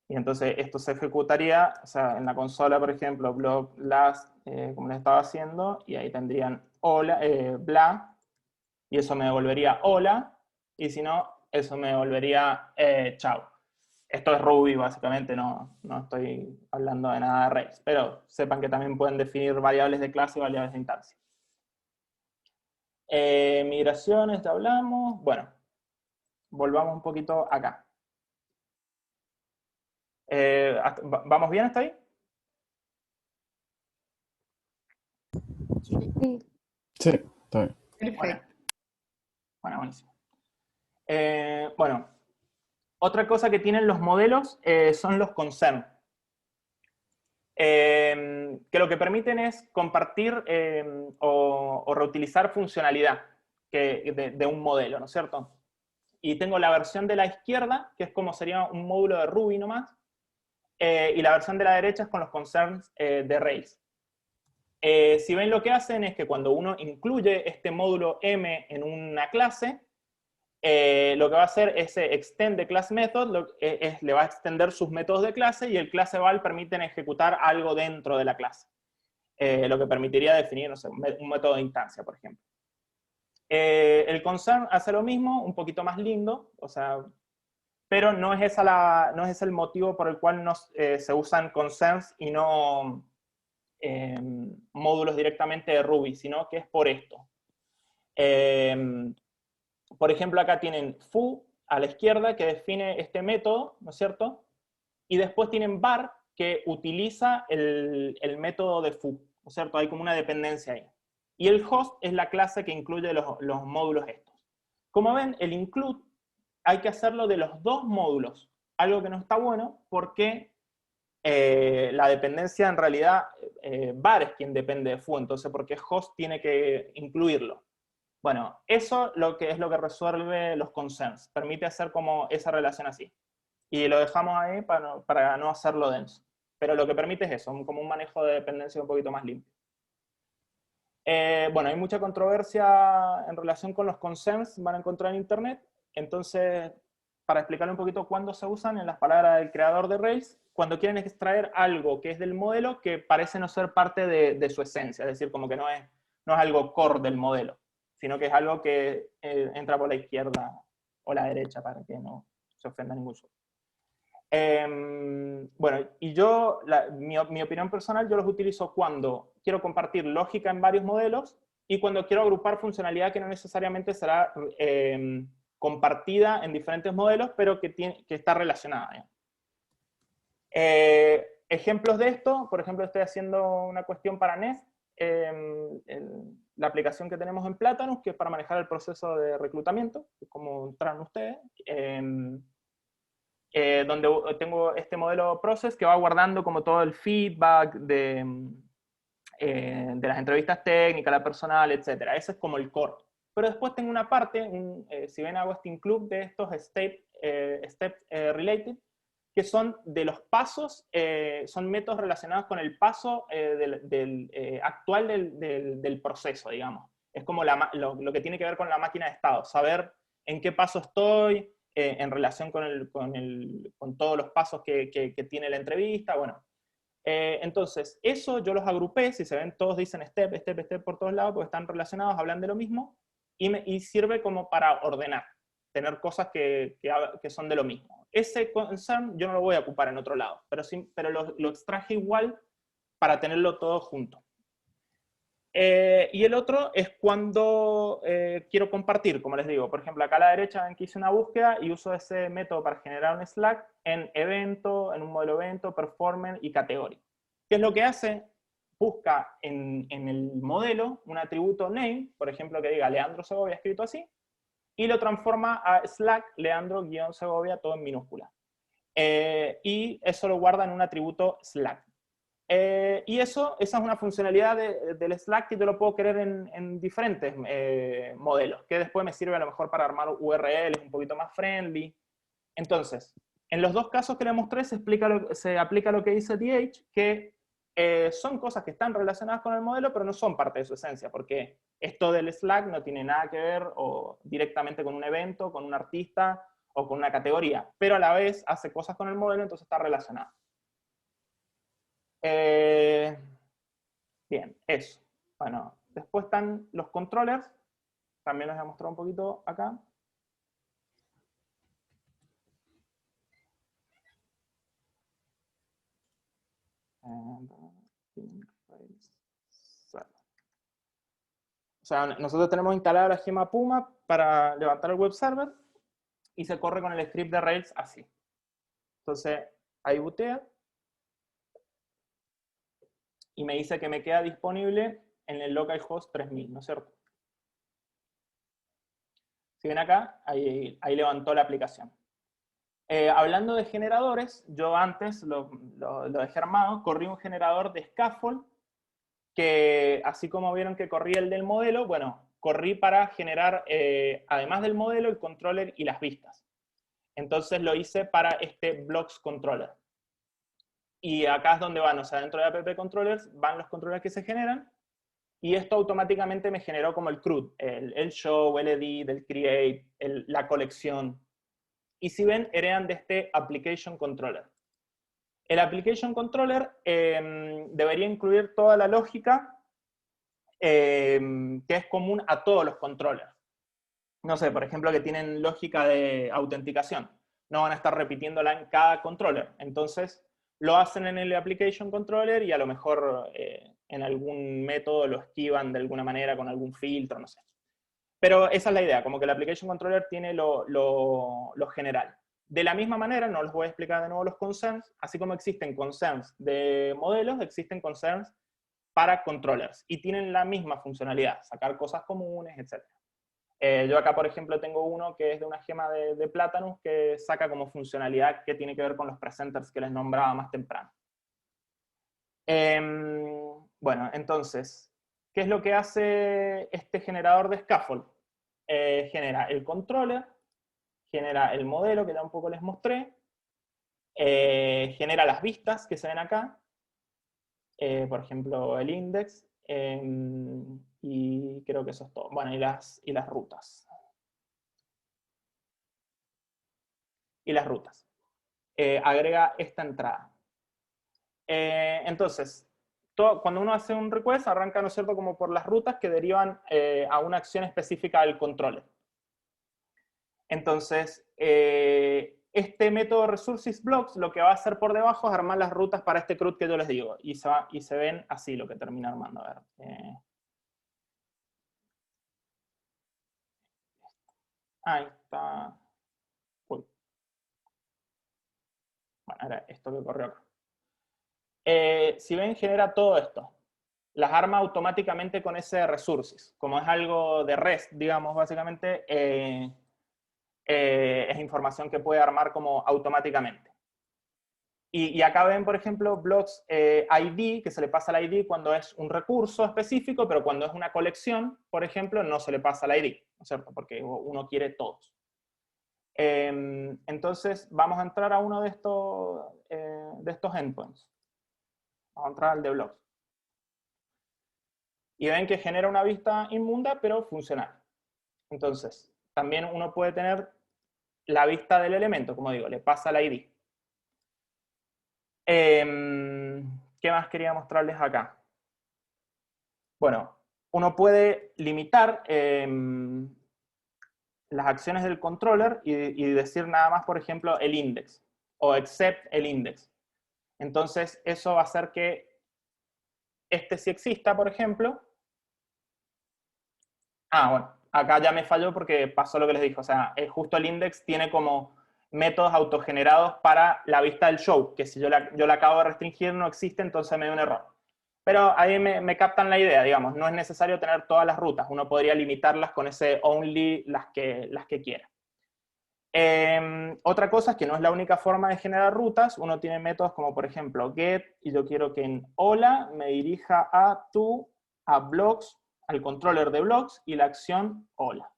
Y entonces esto se ejecutaría, o sea, en la consola, por ejemplo, block last, como les estaba haciendo, y ahí tendrían hola, bla, y eso me devolvería hola, y si no, eso me devolvería chao. Esto es Ruby, básicamente, no estoy hablando de nada de Rails, pero sepan que también pueden definir variables de clase y variables de instancia. Migraciones, ya hablamos. Bueno, volvamos un poquito acá. ¿Vamos bien hasta ahí? Sí, está bien. Perfecto. Bueno, buenísimo. Bueno, otra cosa que tienen los modelos son los concerns. Que lo que permiten es compartir o reutilizar funcionalidad de un modelo, ¿no es cierto? Y tengo la versión de la izquierda, que es como sería un módulo de Ruby nomás, y la versión de la derecha es con los concerns de Rails. Si ven, lo que hacen es que cuando uno incluye este módulo M en una clase, lo que va a hacer ese extend the class method le va a extender sus métodos de clase, y el class eval permiten ejecutar algo dentro de la clase. Lo que permitiría definir, no sé, un método de instancia, por ejemplo. El concern hace lo mismo, un poquito más lindo, o sea, pero no es ese el motivo por el cual se usan concerns y no módulos directamente de Ruby, sino que es por esto. Por ejemplo, acá tienen foo a la izquierda, que define este método, ¿no es cierto? Y después tienen var, que utiliza el método de foo, ¿no es cierto? Hay como una dependencia ahí. Y el host es la clase que incluye los módulos estos. Como ven, el include hay que hacerlo de los dos módulos, algo que no está bueno porque la dependencia en realidad, var es quien depende de foo, entonces porque host tiene que incluirlo. Bueno, eso es lo que resuelve los concerns, permite hacer como esa relación así. Y lo dejamos ahí para no hacerlo denso. Pero lo que permite es eso, como un manejo de dependencia un poquito más limpio. Bueno, hay mucha controversia en relación con los concerns, van a encontrar en internet. Entonces, para explicarle un poquito cuándo se usan, en las palabras del creador de Rails, cuando quieren extraer algo que es del modelo que parece no ser parte de su esencia, es decir, como que no es algo core del modelo, sino que es algo que entra por la izquierda o la derecha para que no se ofenda ningún usuario. Bueno, y mi opinión personal, yo los utilizo cuando quiero compartir lógica en varios modelos y cuando quiero agrupar funcionalidad que no necesariamente será compartida en diferentes modelos, pero que está relacionada. Ejemplos de esto, por ejemplo, estoy haciendo una cuestión para Nest, la aplicación que tenemos en Platanus, que es para manejar el proceso de reclutamiento, que es como entraron ustedes, donde tengo este modelo process que va guardando como todo el feedback de las entrevistas técnicas, la personal, etc. Ese es como el core. pero después tengo una parte, si ven hago este include de estos step related, que son de los pasos, son métodos relacionados con el paso actual del proceso, digamos. Es como lo que tiene que ver con la máquina de estado, saber en qué paso estoy, en relación con todos los pasos que tiene la entrevista, bueno. Entonces, eso yo los agrupé, si se ven todos dicen step, step, step por todos lados, porque están relacionados, hablan de lo mismo, y sirve como para ordenar, tener cosas que son de lo mismo. Ese concern yo no lo voy a ocupar en otro lado, pero lo extraje igual para tenerlo todo junto. Y el otro es cuando quiero compartir, como les digo. Por ejemplo, acá a la derecha ven que hice una búsqueda y uso ese método para generar un Slack en evento, en un modelo evento, performance y categoría. ¿Qué es lo que hace? Busca en el modelo un atributo name, por ejemplo, que diga Leandro Segovia escrito así, y lo transforma a Slack Leandro-Segovia todo en minúscula. Y eso lo guarda en un atributo Slack. Y esa es una funcionalidad del Slack que yo lo puedo querer en diferentes modelos, que después me sirve a lo mejor para armar URLs un poquito más friendly. Entonces, en los dos casos que le mostré se aplica lo que dice DH, que son cosas que están relacionadas con el modelo, pero no son parte de su esencia, porque esto del Slack no tiene nada que ver directamente con un evento, con un artista o con una categoría, pero a la vez hace cosas con el modelo, entonces está relacionado. Bien, eso. Bueno, después están los controllers. También les voy a mostrar un poquito acá. O sea, nosotros tenemos instalada la gema Puma para levantar el web server y se corre con el script de Rails así. Entonces, ahí bootea y me dice que me queda disponible en el localhost 3000, ¿no es cierto? Si ven acá, ahí levantó la aplicación. Hablando de generadores, yo antes lo dejé armado, corrí un generador de scaffold que, así como vieron que corrí el del modelo, bueno, corrí para generar, además del modelo, el controller y las vistas. Entonces lo hice para este blocks controller. Y acá es donde van, o sea, dentro de app controllers van los controllers que se generan, y esto automáticamente me generó como el CRUD, el show, el edit, el create, la colección. Y si ven, heredan de este application controller. El application controller debería incluir toda la lógica que es común a todos los controllers. No sé, por ejemplo, que tienen lógica de autenticación. No van a estar repitiéndola en cada controller. Entonces, lo hacen en el application controller y a lo mejor en algún método lo esquivan de alguna manera con algún filtro, no sé. Pero esa es la idea, como que el application controller tiene lo general. De la misma manera, no les voy a explicar de nuevo los concerns, así como existen concerns de modelos, existen concerns para controllers, y tienen la misma funcionalidad, sacar cosas comunes, etc. Yo acá, por ejemplo, tengo uno que es de una gema de Platanus que saca como funcionalidad que tiene que ver con los presenters que les nombraba más temprano. Bueno, entonces, ¿qué es lo que hace este generador de scaffold? Genera el controller, genera el modelo que tampoco les mostré, genera las vistas que se ven acá, por ejemplo el index, y creo que eso es todo. Bueno, y las rutas. Y las rutas. Agrega esta entrada. Entonces, cuando uno hace un request, arranca, ¿no es cierto?, como por las rutas que derivan a una acción específica del controller. Entonces, este método resources blocks lo que va a hacer por debajo es armar las rutas para este CRUD que yo les digo. Y se ven así lo que termina armando. A ver. Ahí está. Uy. Bueno, era esto que corrió acá. Si ven, genera todo esto. Las arma automáticamente con ese resources. Como es algo de REST, digamos, básicamente, es información que puede armar como automáticamente. Y acá ven, por ejemplo, blocks ID, que se le pasa al ID cuando es un recurso específico, pero cuando es una colección, por ejemplo, no se le pasa al ID, ¿no es cierto? Porque uno quiere todos. Entonces, vamos a entrar a uno de estos endpoints. Vamos a entrar al de blocks. Y ven que genera una vista inmunda, pero funcional. Entonces, también uno puede tener la vista del elemento, como digo, le pasa al ID. ¿Qué más quería mostrarles acá? Bueno, uno puede limitar las acciones del controller y decir nada más, por ejemplo, el index o except el index. Entonces, eso va a hacer que este sí exista, por ejemplo. Bueno, acá ya me falló porque pasó lo que les dije. O sea, justo el index tiene como métodos autogenerados para la vista del show, que si yo la acabo de restringir no existe, entonces me da un error. Pero ahí me captan la idea, digamos. No es necesario tener todas las rutas. Uno podría limitarlas con ese only las que quiera. Otra cosa es que no es la única forma de generar rutas. Uno tiene métodos como, por ejemplo, get, y yo quiero que en hola me dirija a blocks, al controller de blocks, y la acción hola.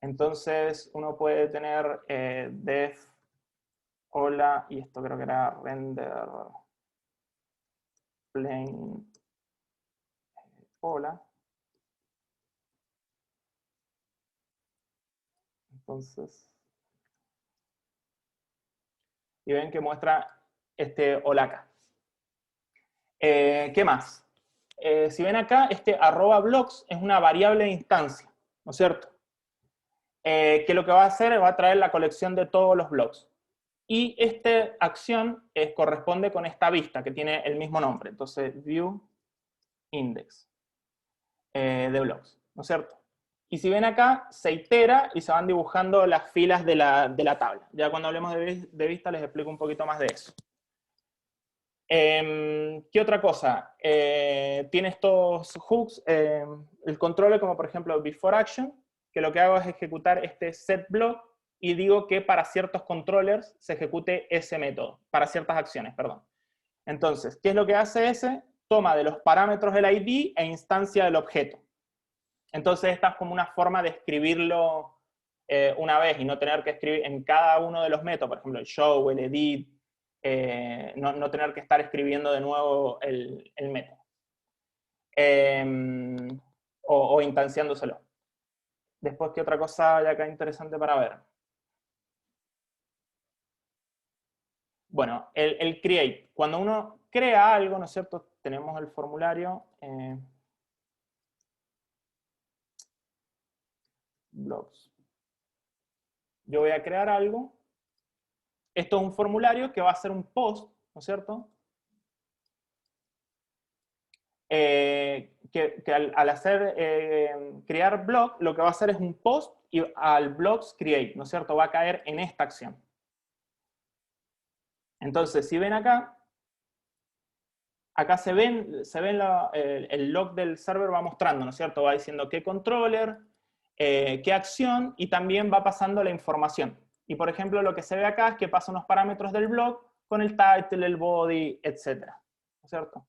Entonces, uno puede tener def hola, y esto creo que era render plain hola. Entonces, y ven que muestra este hola acá. ¿Qué más? Si ven acá, este @blocks es una variable de instancia, ¿no es cierto? Que lo que va a hacer es va a traer la colección de todos los blocks. Y esta acción corresponde con esta vista que tiene el mismo nombre. Entonces, view index de blocks, ¿no es cierto? Y si ven acá, se itera y se van dibujando las filas de la tabla. Ya cuando hablemos de vista les explico un poquito más de eso. ¿Qué otra cosa? Tiene estos hooks, el controller como por ejemplo before action, que lo que hago es ejecutar este set block y digo que para ciertos controllers se ejecute ese método, para ciertas acciones, perdón. Entonces, ¿qué es lo que hace ese? Toma de los parámetros del ID e instancia del objeto. Entonces, esta es como una forma de escribirlo una vez y no tener que escribir en cada uno de los métodos, por ejemplo, el show, el edit, no tener que estar escribiendo de nuevo el método. O instanciándoselo. Después, ¿qué otra cosa hay acá interesante para ver? Bueno, el create. Cuando uno crea algo, ¿no es cierto? Tenemos el formulario. Blocks. Yo voy a crear algo. Esto es un formulario que va a ser un post, ¿no es cierto? Que al hacer crear block, lo que va a hacer es un post y al blocks create, ¿no es cierto? Va a caer en esta acción. Entonces, si ven acá se ven el log del server va mostrando, ¿no es cierto? Va diciendo qué controller, qué acción, y también va pasando la información. Y por ejemplo, lo que se ve acá es que pasa unos parámetros del blog con el title, el body, etc. ¿No es cierto?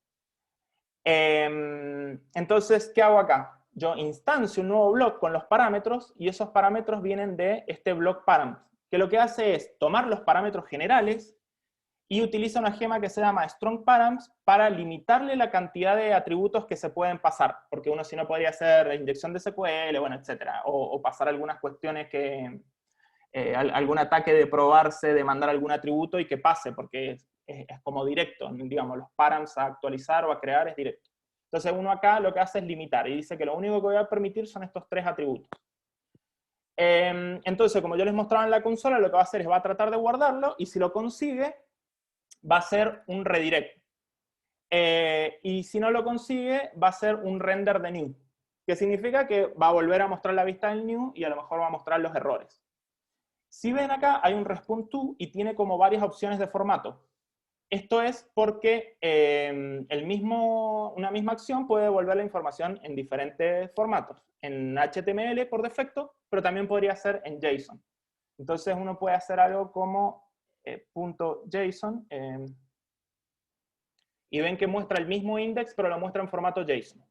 Entonces, ¿qué hago acá? Yo instancio un nuevo block con los parámetros y esos parámetros vienen de este block params, que lo que hace es tomar los parámetros generales y utiliza una gema que se llama strong params para limitarle la cantidad de atributos que se pueden pasar, porque uno si no podría hacer inyección de SQL, bueno, etcétera, o pasar algunas cuestiones que algún ataque de probarse, de mandar algún atributo y que pase, porque es como directo, digamos, los params a actualizar o a crear es directo. Entonces uno acá lo que hace es limitar y dice que lo único que voy a permitir son estos 3 atributos. Entonces, como yo les mostraba en la consola, lo que va a hacer es va a tratar de guardarlo y si lo consigue, va a ser un redirect. Y si no lo consigue, va a ser un render de new, que significa que va a volver a mostrar la vista del new y a lo mejor va a mostrar los errores. Si ven acá, hay un response to y tiene como varias opciones de formato. Esto es porque una misma acción puede devolver la información en diferentes formatos. En HTML por defecto, pero también podría ser en JSON. Entonces uno puede hacer algo como .json, y ven que muestra el mismo index, pero lo muestra en formato JSON.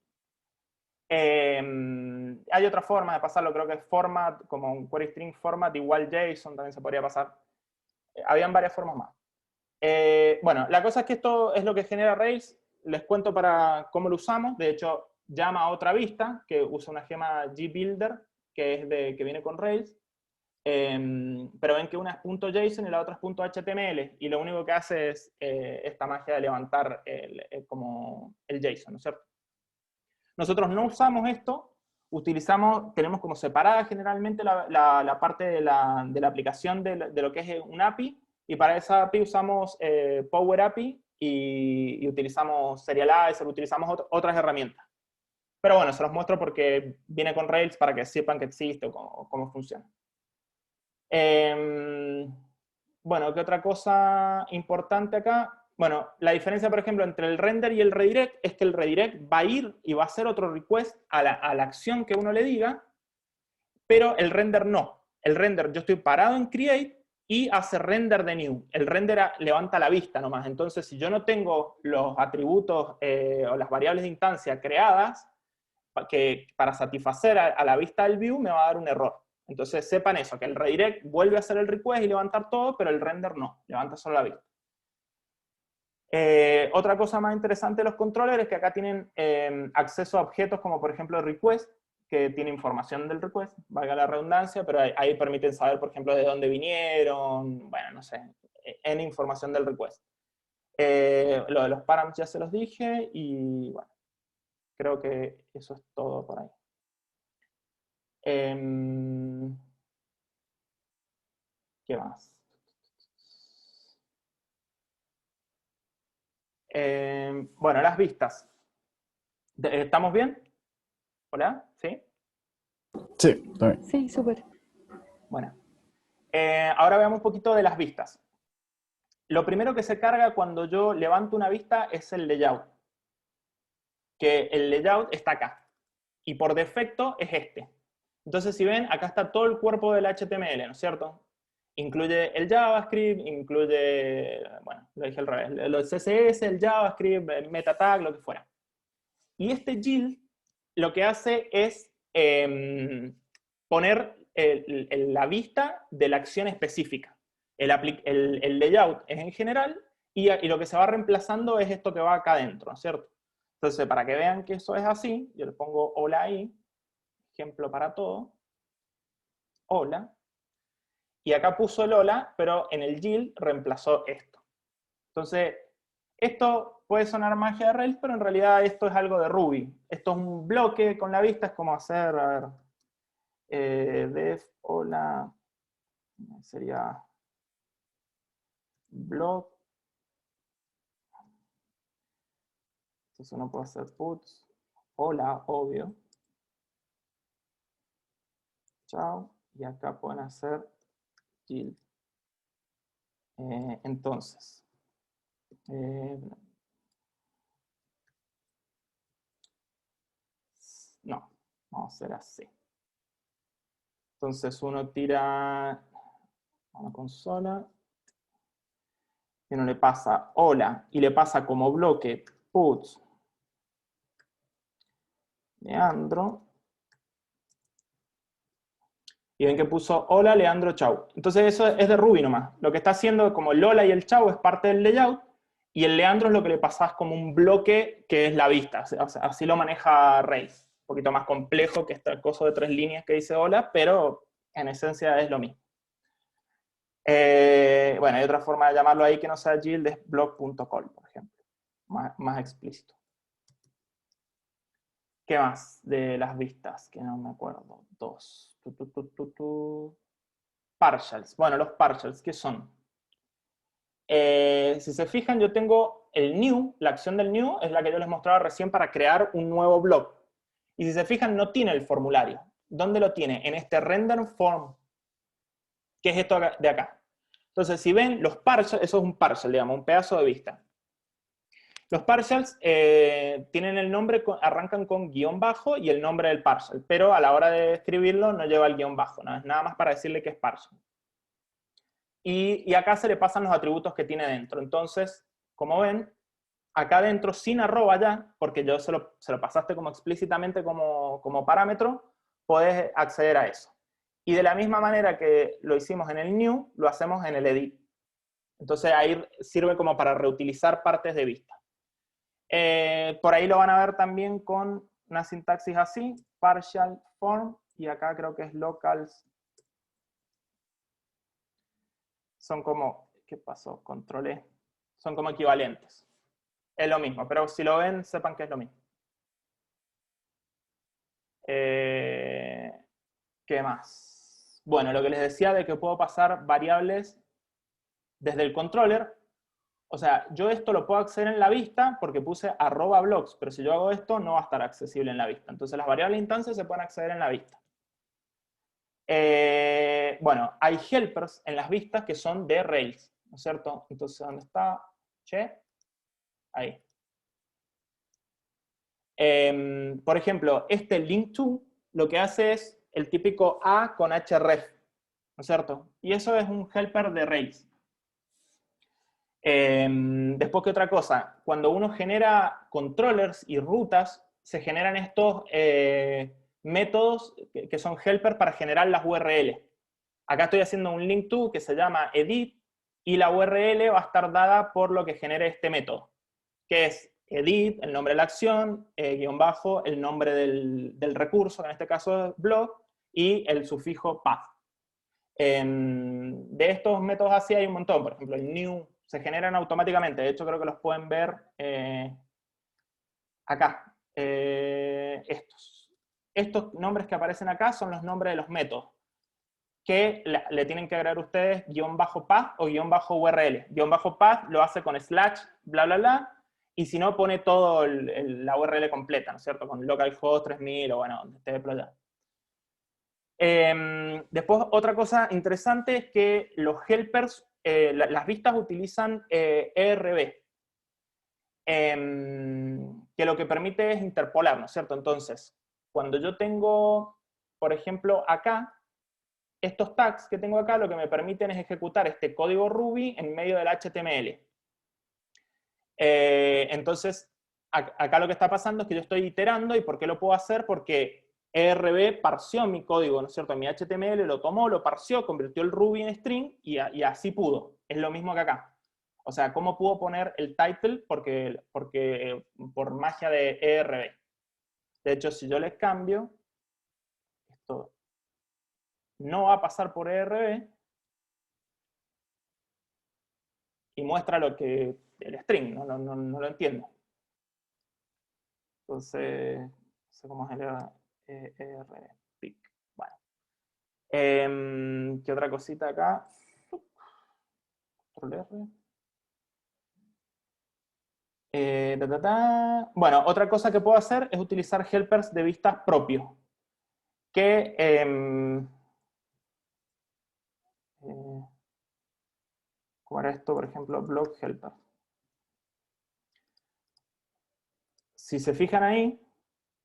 Hay otra forma de pasarlo, creo que es format, como un query string format igual JSON, también se podría pasar. Habían varias formas más. Bueno, la cosa es que esto es lo que genera Rails. Les cuento para cómo lo usamos. De hecho, llama a otra vista que usa una gema gbuilder, que es que viene con Rails. Pero ven que una es .json y la otra es .html, y lo único que hace es esta magia de levantar como el JSON, ¿no es cierto? Nosotros no usamos esto, tenemos como separada generalmente la parte de la aplicación de lo que es un API, y para esa API usamos Power API y utilizamos Serializer, utilizamos otras herramientas. Pero bueno, se los muestro porque viene con Rails para que sepan que existe o cómo funciona. Bueno, ¿qué otra cosa importante acá? Bueno, la diferencia, por ejemplo, entre el render y el redirect es que el redirect va a ir y va a hacer otro request a la acción que uno le diga, pero el render no. El render, yo estoy parado en create y hace render de new. El render levanta la vista nomás. Entonces, si yo no tengo los atributos o las variables de instancia creadas para satisfacer a la vista del view, me va a dar un error. Entonces sepan eso, que el redirect vuelve a hacer el request y levantar todo, pero el render no, levanta solo la vista. Otra cosa más interesante de los controllers es que acá tienen acceso a objetos como por ejemplo request, que tiene información del request, valga la redundancia, pero ahí permiten saber, por ejemplo, de dónde vinieron, bueno, no sé, en información del request. Lo de los params ya se los dije, y bueno, creo que eso es todo por ahí. ¿Qué más? Bueno, las vistas. ¿Estamos bien? ¿Hola? ¿Sí? Sí, está bien. Sí, súper. Bueno. Ahora veamos un poquito de las vistas. Lo primero que se carga cuando yo levanto una vista es el layout. Que el layout está acá. Y por defecto es este. Entonces, si ven, acá está todo el cuerpo del HTML, ¿no es cierto? Incluye el JavaScript, incluye, bueno, lo dije al revés, los CSS, el JavaScript, el meta tag, lo que fuera. Y este GIL lo que hace es poner la vista de la acción específica. El layout es en general y lo que se va reemplazando es esto que va acá adentro, ¿no es cierto? Entonces, para que vean que eso es así, yo le pongo hola ahí, ejemplo para todo, hola, y acá puso el hola, pero en el GIL reemplazó esto. Entonces, esto puede sonar magia de Rails, pero en realidad esto es algo de Ruby. Esto es un bloque con la vista, es como hacer, a ver, def, hola, sería block. Entonces uno puede hacer puts, hola, obvio. Chao. Y acá pueden hacer GIL. Entonces, no, vamos a hacer así. Entonces uno tira a la consola y uno le pasa hola y le pasa como bloque puts Leandro. Y ven que puso hola, Leandro, chau. Entonces eso es de Ruby nomás. Lo que está haciendo como el hola y el chau es parte del layout, y el Leandro es lo que le pasás como un bloque que es la vista. O sea, así lo maneja Rails. Un poquito más complejo que este coso de 3 líneas que dice hola, pero en esencia es lo mismo. Bueno, hay otra forma de llamarlo ahí que no sea yield, es block.call, por ejemplo. Más explícito. ¿Qué más de las vistas? Que no me acuerdo. Dos. Partials. Bueno, los partials, ¿qué son? Si se fijan, yo tengo el new, la acción del new es la que yo les mostraba recién para crear un nuevo blog. Y si se fijan, no tiene el formulario. ¿Dónde lo tiene? En este render form, que es esto de acá. Entonces, si ven, los partials, eso es un partial, digamos, un pedazo de vista. Los partials tienen el nombre, arrancan con guión bajo y el nombre del partial, pero a la hora de escribirlo no lleva el guión bajo, ¿no? Es nada más para decirle que es partial. y acá se le pasan los atributos que tiene dentro. Entonces, como ven, acá dentro sin arroba ya, porque yo se lo pasaste como explícitamente como parámetro, podés acceder a eso. Y de la misma manera que lo hicimos en el new, lo hacemos en el edit. Entonces ahí sirve como para reutilizar partes de vista. Por ahí lo van a ver también con una sintaxis así, partial form, y acá creo que es locals. Son como, ¿qué pasó? Controlé. Son como equivalentes. Es lo mismo, pero si lo ven, sepan que es lo mismo. ¿Qué más? Bueno, lo que les decía de que puedo pasar variables desde el controller. O sea, yo esto lo puedo acceder en la vista porque puse @blocks, pero si yo hago esto no va a estar accesible en la vista. Entonces las variables instancias se pueden acceder en la vista. Bueno, hay helpers en las vistas que son de Rails, ¿no es cierto? Entonces, ¿dónde está? Che, ahí. Por ejemplo, este link to lo que hace es el típico A con href, ¿no es cierto? Y eso es un helper de Rails. Después, ¿qué otra cosa? Cuando uno genera controllers y rutas, se generan estos métodos que son helpers para generar las URL. Acá estoy haciendo un link to que se llama edit y la URL va a estar dada por lo que genere este método, que es edit, el nombre de la acción, guión bajo, el nombre del recurso, que en este caso es blog, y el sufijo path. De estos métodos así hay un montón. Por ejemplo, el new se generan automáticamente. De hecho, creo que los pueden ver acá. Estos nombres que aparecen acá son los nombres de los métodos que le tienen que agregar ustedes guión bajo path o guión bajo URL. Guión bajo path lo hace con slash, bla, bla, bla, y si no, pone todo la URL completa, ¿no es cierto? Con localhost 3000 o bueno, donde esté deployado. Después, otra cosa interesante es que los helpers, las vistas utilizan ERB, que lo que permite es interpolar, ¿no es cierto? Entonces, cuando yo tengo, por ejemplo, acá, estos tags que tengo acá lo que me permiten es ejecutar este código Ruby en medio del HTML. Entonces, acá lo que está pasando es que yo estoy iterando, ¿y por qué lo puedo hacer? Porque ERB parció mi código, ¿no es cierto? Mi HTML lo tomó, lo parció, convirtió el Ruby en string y así pudo. Es lo mismo que acá. O sea, ¿cómo pudo poner el title? Porque por magia de ERB. De hecho, si yo les cambio, esto no va a pasar por ERB y muestra lo que el string, no lo entiendo. Entonces, no sé cómo es el ERB. Bueno. ¿Qué otra cosita acá? Control R. Bueno, otra cosa que puedo hacer es utilizar helpers de vistas propios. Que ¿cómo era esto? Por ejemplo, blog helper. Si se fijan ahí,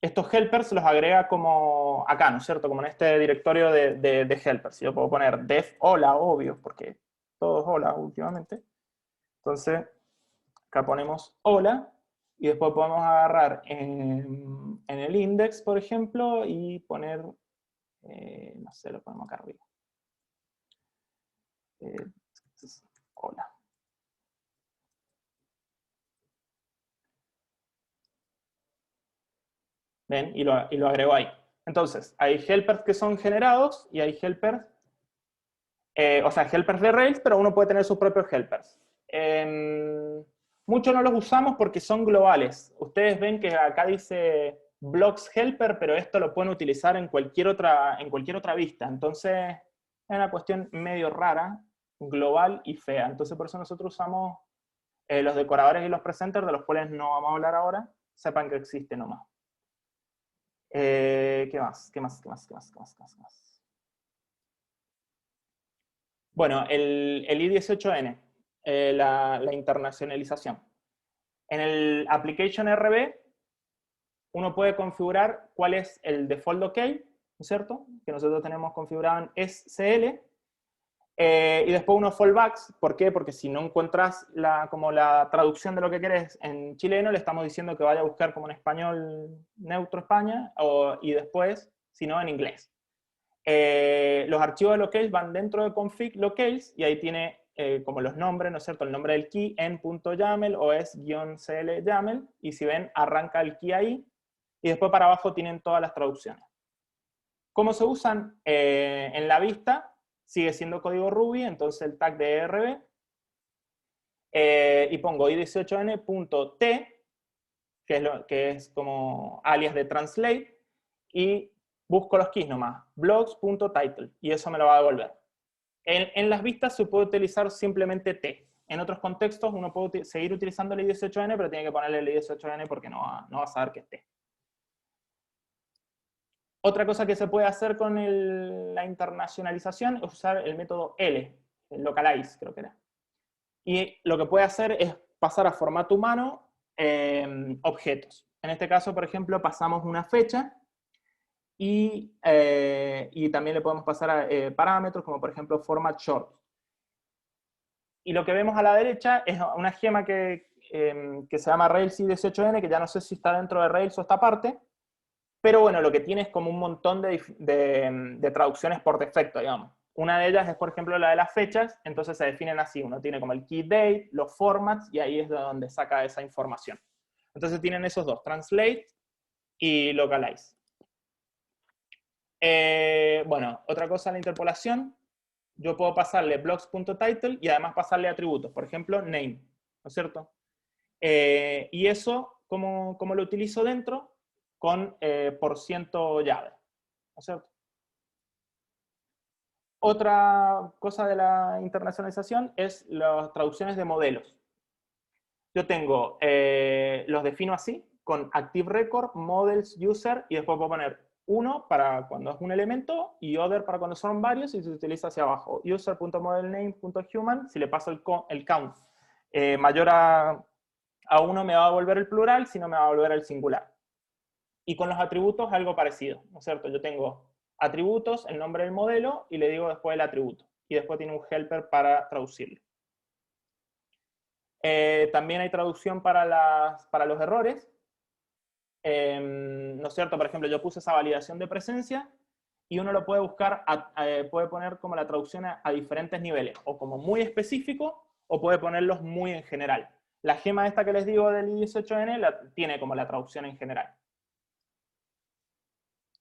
estos helpers los agrega como acá, ¿no es cierto? Como en este directorio de helpers. Yo puedo poner def hola, obvio, porque todo es hola últimamente. Entonces, acá ponemos hola, y después podemos agarrar en el index, por ejemplo, y poner, no sé, lo ponemos acá arriba. Hola. ¿Ven? Y lo agrego ahí. Entonces, hay helpers que son generados y hay helpers, o sea, helpers de Rails, pero uno puede tener sus propios helpers. Muchos no los usamos porque son globales. Ustedes ven que acá dice blocks helper, pero esto lo pueden utilizar en cualquier otra vista. Entonces, es una cuestión medio rara, global y fea. Entonces, por eso nosotros usamos los decoradores y los presenters, de los cuales no vamos a hablar ahora. Sepan que existe nomás. ¿Qué más? Bueno, el I18N, la internacionalización. En el Application RB, uno puede configurar cuál es el default OK, ¿no es cierto? Que nosotros tenemos configurado en SCL. Y después unos fallbacks. ¿Por qué? Porque si no encuentras como la traducción de lo que querés en chileno, le estamos diciendo que vaya a buscar como en español neutro España, y después, si no, en inglés. Los archivos de locales van dentro de config locales y ahí tiene como los nombres, ¿no es cierto? El nombre del key en.yaml o es-cl YAML, y si ven, arranca el key ahí, y después para abajo tienen todas las traducciones. ¿Cómo se usan? En la vista sigue siendo código Ruby, entonces el tag de ERB, y pongo i18n.t, que es como alias de translate, y busco los keys nomás, blogs.title, y eso me lo va a devolver. En las vistas se puede utilizar simplemente t. En otros contextos uno puede seguir utilizando el i18n, pero tiene que ponerle el i18n porque no va a saber que es t. Otra cosa que se puede hacer con la internacionalización es usar el método L, el localize, creo que era. Y lo que puede hacer es pasar a formato humano objetos. En este caso, por ejemplo, pasamos una fecha y también le podemos pasar parámetros como, por ejemplo, format short. Y lo que vemos a la derecha es una gema que se llama Rails i18n, que ya no sé si está dentro de Rails o esta parte, pero bueno, lo que tiene es como un montón de traducciones por defecto, digamos. Una de ellas es, por ejemplo, la de las fechas, entonces se definen así. Uno tiene como el key date, los formats, y ahí es de donde saca esa información. Entonces tienen esos dos, translate y localize. Bueno, otra cosa en la interpolación, yo puedo pasarle blogs.title y además pasarle atributos, por ejemplo, name, ¿no es cierto? Y eso, ¿cómo lo utilizo dentro? Con % llave, ¿no es cierto? Otra cosa de la internacionalización es las traducciones de modelos. Yo tengo, los defino así, con Active Record, Models, User, y después puedo poner uno para cuando es un elemento y other para cuando son varios, y se utiliza hacia abajo. User.modelname.human, si le paso el count mayor a 1 me va a devolver el plural, si no me va a devolver el singular. Y con los atributos algo parecido, ¿no es cierto? Yo tengo atributos, el nombre del modelo, y le digo después el atributo. Y después tiene un helper para traducirlo. También hay traducción para los errores. ¿No es cierto? Por ejemplo, yo puse esa validación de presencia y uno lo puede buscar, puede poner como la traducción a diferentes niveles, o como muy específico, o puede ponerlos muy en general. La gema esta que les digo del i18n tiene como la traducción en general.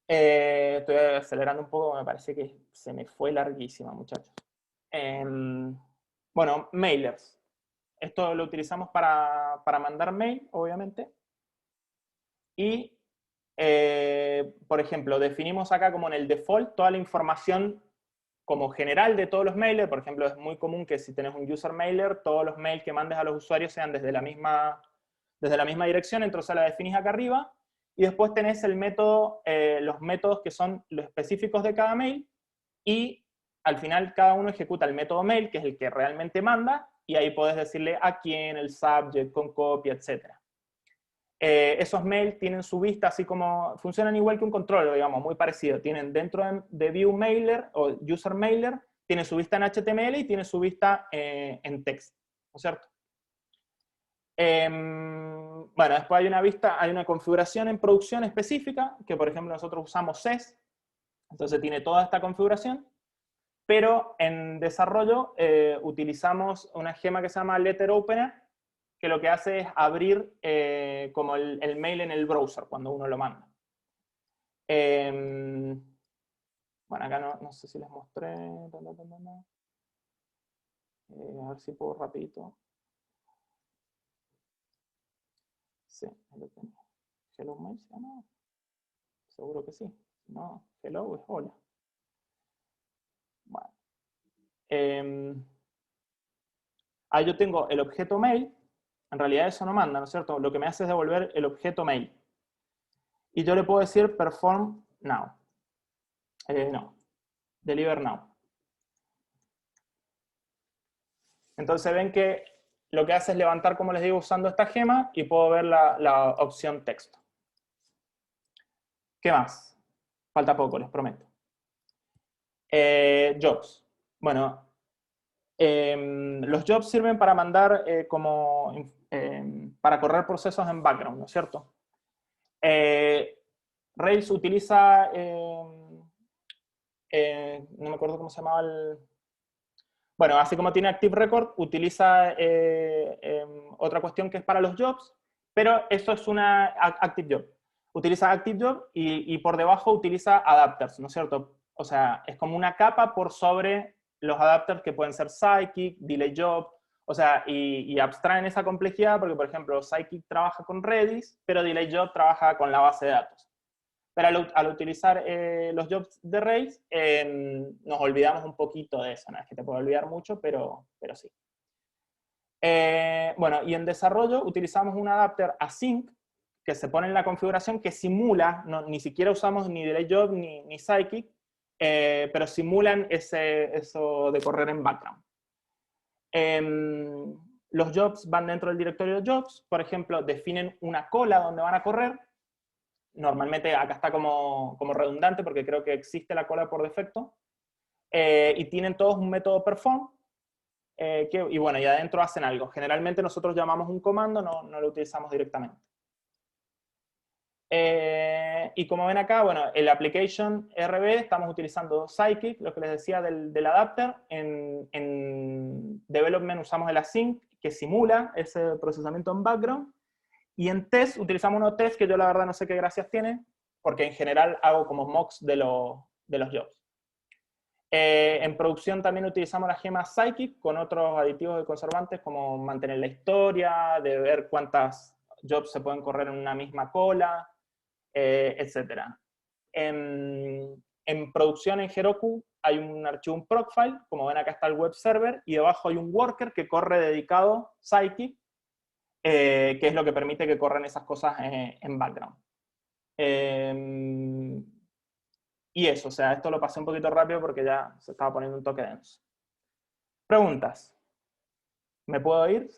Estoy acelerando un poco, me parece que se me fue larguísima, muchachos. Bueno, mailers. Esto lo utilizamos para mandar mail, obviamente. Y, por ejemplo, definimos acá como en el default toda la información como general de todos los mailers. Por ejemplo, es muy común que si tenés un user mailer, todos los mails que mandes a los usuarios sean desde la misma dirección, entonces la definís acá arriba. Y después tenés el método, los métodos que son los específicos de cada mail, y al final cada uno ejecuta el método mail, que es el que realmente manda, y ahí podés decirle a quién, el subject, con copia, etc. Esos mails tienen su vista así como, funcionan igual que un controller, digamos, muy parecido. Tienen dentro de view mailer o user mailer, tiene su vista en HTML y tiene su vista en text, ¿no es cierto? Bueno, después hay una configuración en producción específica, que por ejemplo nosotros usamos SES, entonces tiene toda esta configuración, pero en desarrollo utilizamos una gema que se llama Letter Opener, que lo que hace es abrir como el mail en el browser cuando uno lo manda. Bueno, acá no sé si les mostré. A ver si puedo rapidito. Sí, ahí lo tengo. Hello Mail se llama. Seguro que sí. No, hello es hola. Bueno. Ahí yo tengo el objeto mail. En realidad eso no manda, ¿no es cierto? Lo que me hace es devolver el objeto mail. Y yo le puedo decir perform now. No. Deliver now. Entonces ven que lo que hace es levantar, como les digo, usando esta gema, y puedo ver la opción texto. ¿Qué más? Falta poco, les prometo. Jobs. Bueno, Los jobs sirven para mandar para correr procesos en background, ¿no es cierto? Rails utiliza, no me acuerdo cómo se llamaba el... Bueno, así como tiene Active Record, utiliza otra cuestión que es para los jobs, pero eso es una Active Job. Utiliza Active Job y por debajo utiliza adapters, ¿no es cierto? O sea, es como una capa por sobre los adapters que pueden ser Scikit, Delay Job, o sea, y abstraen esa complejidad porque, por ejemplo, Scikit trabaja con Redis, pero Delay Job trabaja con la base de datos. Pero al utilizar los jobs de Rails, nos olvidamos un poquito de eso. No es que te puedo olvidar mucho, pero sí. Bueno, y en desarrollo utilizamos un adapter async que se pone en la configuración que simula, ni siquiera usamos ni DelayJob ni Scikit, pero simulan eso de correr en background. Los jobs van dentro del directorio de jobs, por ejemplo, definen una cola donde van a correr. Normalmente acá está como redundante porque creo que existe la cola por defecto. Y tienen todos un método perform. Y bueno, y adentro hacen algo. Generalmente nosotros llamamos un comando, no lo utilizamos directamente. Y como ven acá, bueno, el application RB estamos utilizando Scikit, lo que les decía del adapter. En development usamos el async, que simula ese procesamiento en background. Y en test utilizamos unos test que yo la verdad no sé qué gracias tiene, porque en general hago como mocks de los jobs. En producción también utilizamos la gema Scikit con otros aditivos y conservantes como mantener la historia, de ver cuántas jobs se pueden correr en una misma cola, etc. En producción en Heroku hay un archivo, un procfile, como ven acá está el web server, y debajo hay un worker que corre dedicado Scikit, que es lo que permite que corran esas cosas en background. Y eso, o sea, esto lo pasé un poquito rápido porque ya se estaba poniendo un toque denso. Preguntas. ¿Me puedo ir?